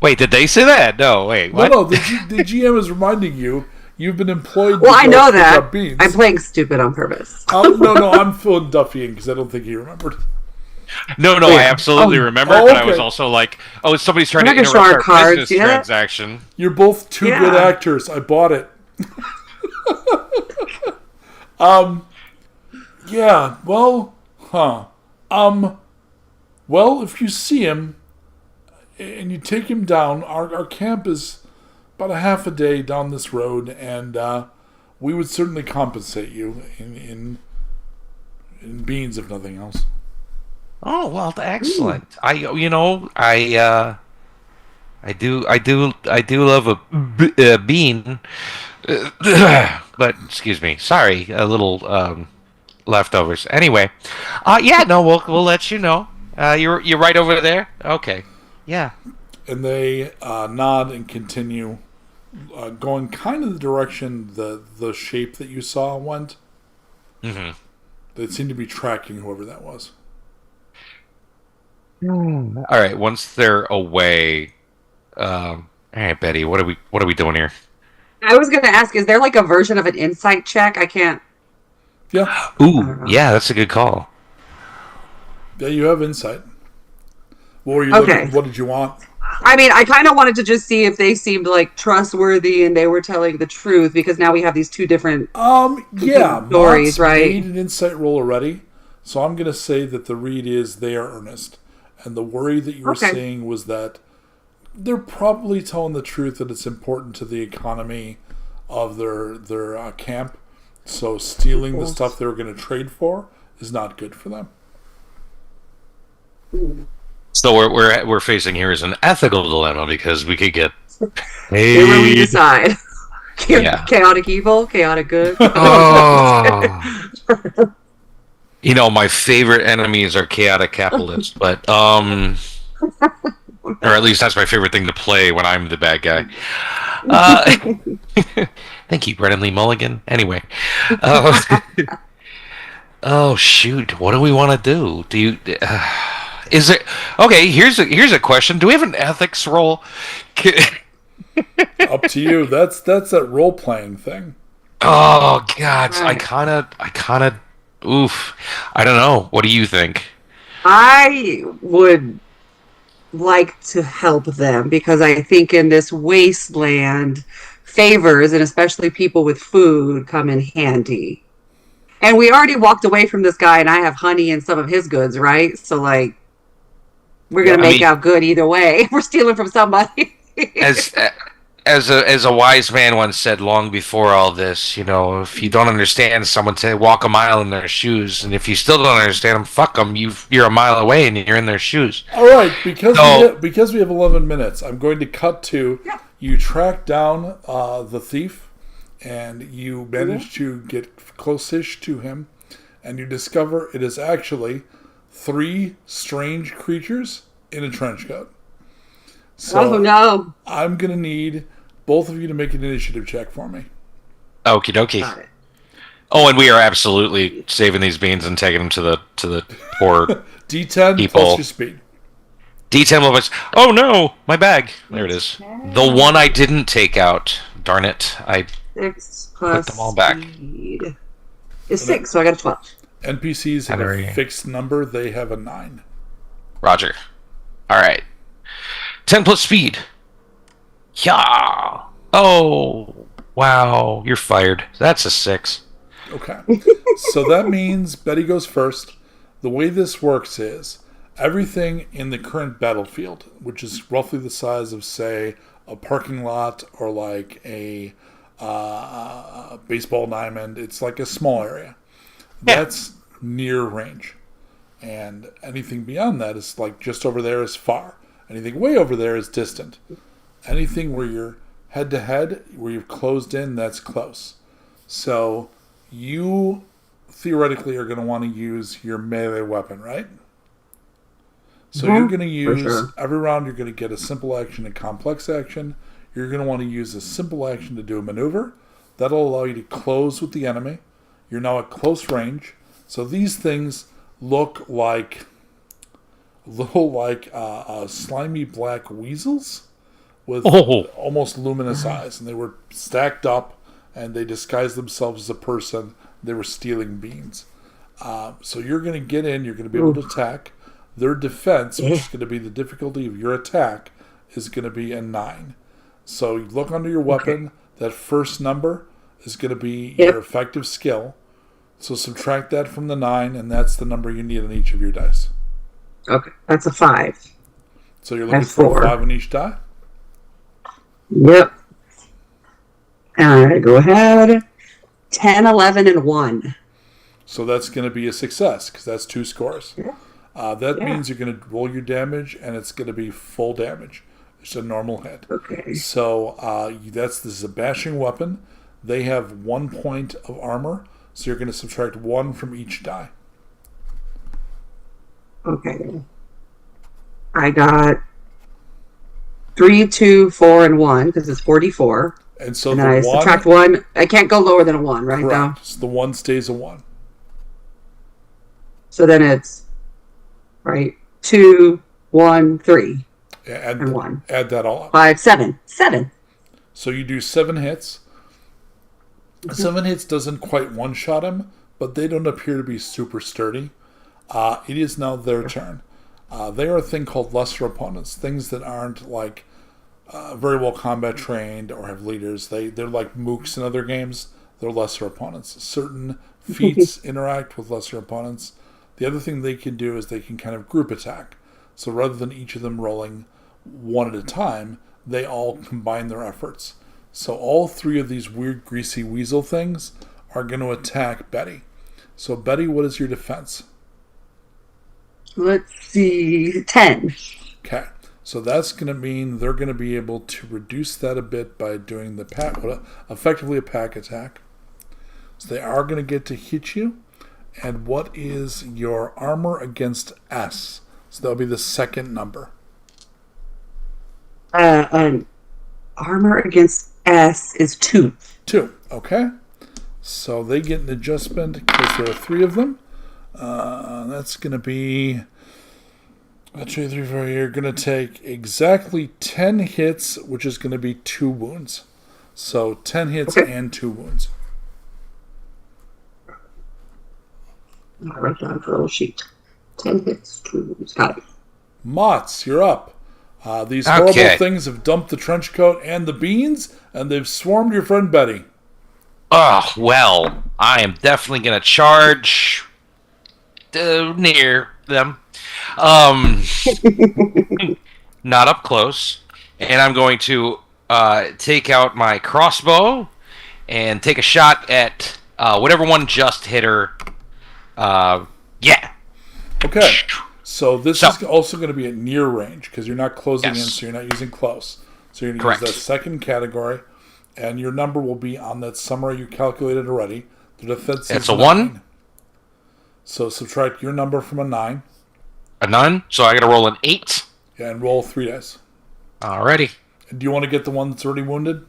Wait, did they say that? No, wait. What? No, the GM is reminding you you've been employed Well, to I go know pick that. up beans. I'm playing stupid on purpose. No, I'm filling Duffy in because I don't think he remembered. No, Wait. I absolutely remember, Oh, but I okay. was also like, oh, somebody's trying I'm to not gonna show interrupt our our cards business yet. transaction. You're both two Yeah. good actors. I bought it. Yeah, well, well, if you see him and you take him down, our camp is about a half a day down this road, and we would certainly compensate you in beans, if nothing else. Oh well, excellent. I do love a bean, but excuse me, sorry, a little leftovers. Anyway, yeah, no, we'll let you know. You're right over there. Okay, yeah. And they nod and continue going kind of the direction the shape that you saw went. Mm-hmm. They seem to be tracking whoever that was. All right, once they're away, all right, Betty, what are we doing here? I was going to ask, is there like a version of an insight check? I can't. Yeah, Ooh, yeah, that's a good call. yeah, you have insight. What were you Okay. looking? What did you want? I mean, I kind of wanted to just see if they seemed like trustworthy and they were telling the truth, because now we have these two different. Yeah, Stories, Mott's right? made an insight roll already, so I'm going to say that the read is they are earnest, and the worry that you were Okay. saying was that they're probably telling the truth that it's important to the economy of their camp. So stealing the stuff they were going to trade for is not good for them. So we're facing here is an ethical dilemma because we could get Here where we decide. Yeah. Chaotic evil, chaotic good. Oh. You know, my favorite enemies are chaotic capitalists, but or at least that's my favorite thing to play when I'm the bad guy. Thank you, Brennan Lee Mulligan. Anyway, oh shoot, what do we want to do? Do you? Is it okay? Here's a question. Do we have an ethics roll? Up to you. That's that role playing thing. Oh God, I Right. kind of, oof. I don't know. What do you think? I would like to help them because I think in this wasteland, favors, and especially people with food, come in handy. And we already walked away from this guy, and I have honey in some of his goods, right? So, like, we're going to Yeah, I make mean- out good either way. We're stealing from somebody. As a wise man once said long before all this, you know, if you don't understand someone, say walk a mile in their shoes, and if you still don't understand them, fuck them. You're a mile away and you're in their shoes. All right, because So- because we have 11 minutes, I'm going to cut to you track down the thief, and you manage to get close-ish to him, and you discover it is actually 3 strange creatures in a trench coat. So Oh, no. I'm going to need both of you to make an initiative check for me. Okie dokie. Got it. Oh, and we are absolutely saving these beans and taking them to the poor D10 People. plus your speed. D10 levels. Oh no, my bag. There it is. The one I didn't take out. Darn it. I 6 Put plus them all back. speed is 6, so I got a 12. NPCs have Henry. a fixed number. They have a 9. Roger. All right. 10 plus speed. Yeah. Oh, wow. You're fired. That's a 6. Okay. So that means Betty goes first. The way this works is everything in the current battlefield, which is roughly the size of, say, a parking lot or like a baseball diamond, it's like a small area. Yeah. That's near range. And anything beyond that is like just over there is far. Anything way over there is distant. Anything where you're head to head, where you've closed in, that's close. So you theoretically are going to want to use your melee weapon, right? So you're going to use, every round you're going to get a simple action and complex action. You're going to want to use a simple action to do a maneuver. That'll allow you to close with the enemy. You're now at close range. So these things look like slimy black weasels with almost luminous eyes. And they were stacked up and they disguised themselves as a person. They were stealing beans. So you're going to get in. You're going to be able to attack. Their defense, which is going to be the difficulty of your attack, is going to be a 9. So you look under your weapon. That first number is going to be your effective skill. So subtract that from the 9, and that's the number you need on each of your dice. Okay, that's a 5. So you're looking That's for 4. a 5 on each die? Yep. All right, go ahead. 10, 11, and 1. So that's going to be a success, because that's 2 scores. That means you're going to roll your damage, and it's going to be full damage. It's a normal hit. Okay. So this is a bashing weapon. They have 1 point of armor, so you're going to subtract 1 from each die. Okay. I got 3, 2, 4, and 1, because it's 44. And so And the then I 1... subtract 1. I can't go lower than a 1, right? Correct. Though? So the 1 stays a 1. So then it's, right, 2, 1, 3, Add, and 1. Add that all up. 5, 7. 7. So you do 7 hits. 7 hits doesn't quite one-shot him, but they don't appear to be super sturdy. It is now their turn. They are a thing called lesser opponents, things that aren't like very well combat trained or have leaders. They're like mooks in other games. They're lesser opponents. Certain feats interact with lesser opponents. The other thing they can do is they can kind of group attack. So rather than each of them rolling one at a time, they all combine their efforts. So all 3 of these weird greasy weasel things are going to attack Betty. So Betty, what is your defense? Let's see, 10. Okay. So that's going to mean they're going to be able to reduce that a bit by doing the effectively a pack attack. So they are going to get to hit you. And what is your armor against S? So that'll be the second number. Armor against S is 2. 2. Okay. So they get an adjustment because there are 3 of them. That's going to be... 1, 2, 3, 4. You're going to take exactly 10 hits, which is going to be 2 wounds. So 10 hits and 2 wounds. I'll write down for a little sheet. 10 hits, 2 wounds. Got it. Mott's, you're up. These horrible things have dumped the trench coat and the beans, and they've swarmed your friend Betty. Oh, well, I am definitely going to charge near them. Not up close. And I'm going to take out my crossbow and take a shot at whatever one just hit her. Yeah. Okay. So this is also going to be at near range because you're not closing in, so you're not using close. So you're going to use that second category, and your number will be on that summary you calculated already. The defense is a 1. So subtract your number from a 9. A 9? So I got to roll an 8. Yeah, and roll 3 dice. Alrighty. Do you want to get the one that's already wounded?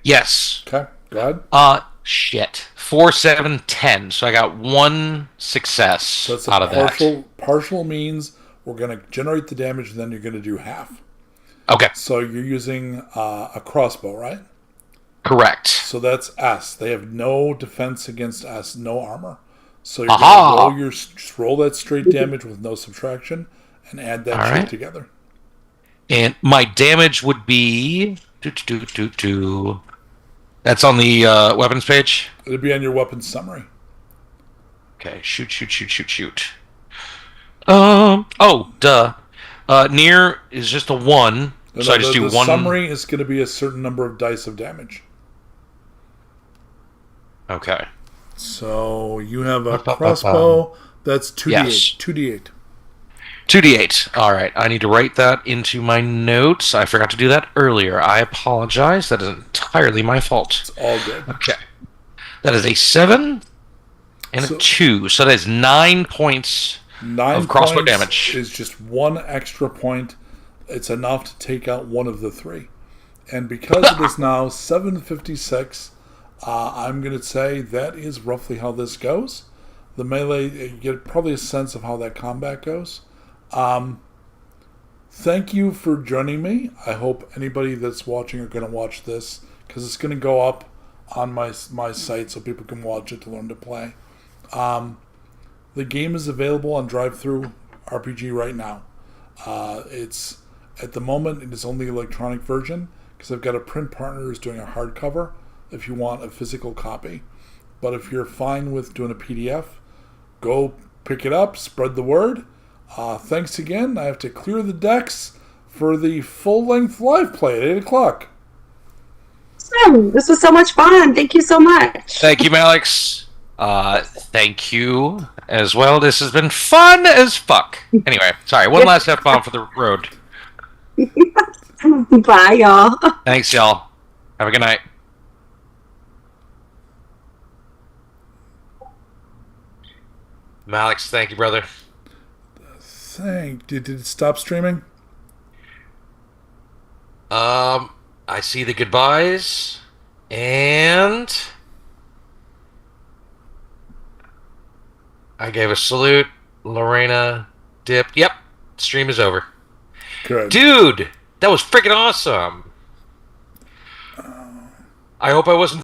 Yes. Okay, go ahead. Shit. 4, 7, 10. So I got 1 success So that's out of that. Partial means we're going to generate the damage, and then you're going to do half. Okay. So you're using a crossbow, right? Correct. So that's S. They have no defense against S, no armor. So you're Aha! going to roll that straight damage with no subtraction and add that All shit right. together. And my damage would be... That's on the weapons page? It'll be on your weapons summary. Okay, shoot. Oh, duh. Near is just a 1, so I just do the 1... summary is going to be a certain number of dice of damage. Okay. So you have a crossbow. That's 2d8. Yes. 2d8. 2d8. All right, I need to write that into my notes. I forgot to do that earlier. I apologize. That is entirely my fault. It's all good. Okay. That is a 7 and a 2. So that is 9 points 9 of crossbow points damage. is just 1 extra point. It's enough to take out one of the 3. And because it is now 7:56, I'm going to say that is roughly how this goes. The melee, you get probably a sense of how that combat goes. Thank you for joining me. I hope anybody that's watching are going to watch this, because it's going to go up on my site so people can watch it to learn to play. The game is available on Drive-Thru RPG right now. It's at the moment it is only electronic version, because I've got a print partner who's doing a hardcover if you want a physical copy. But if you're fine with doing a PDF, go pick it up, spread the word. Thanks again. I have to clear the decks for the full-length live play at 8 o'clock. Awesome. This was so much fun. Thank you so much. Thank you, Malix. Thank you as well. This has been fun as fuck. Anyway, sorry. One last F-bomb for the road. Bye, y'all. Thanks, y'all. Have a good night. Malix, thank you, brother. Did it stop streaming? I see the goodbyes, and I gave a salute. Lorena dipped. Yep, stream is over. Good. Dude, that was freaking awesome. I hope I wasn't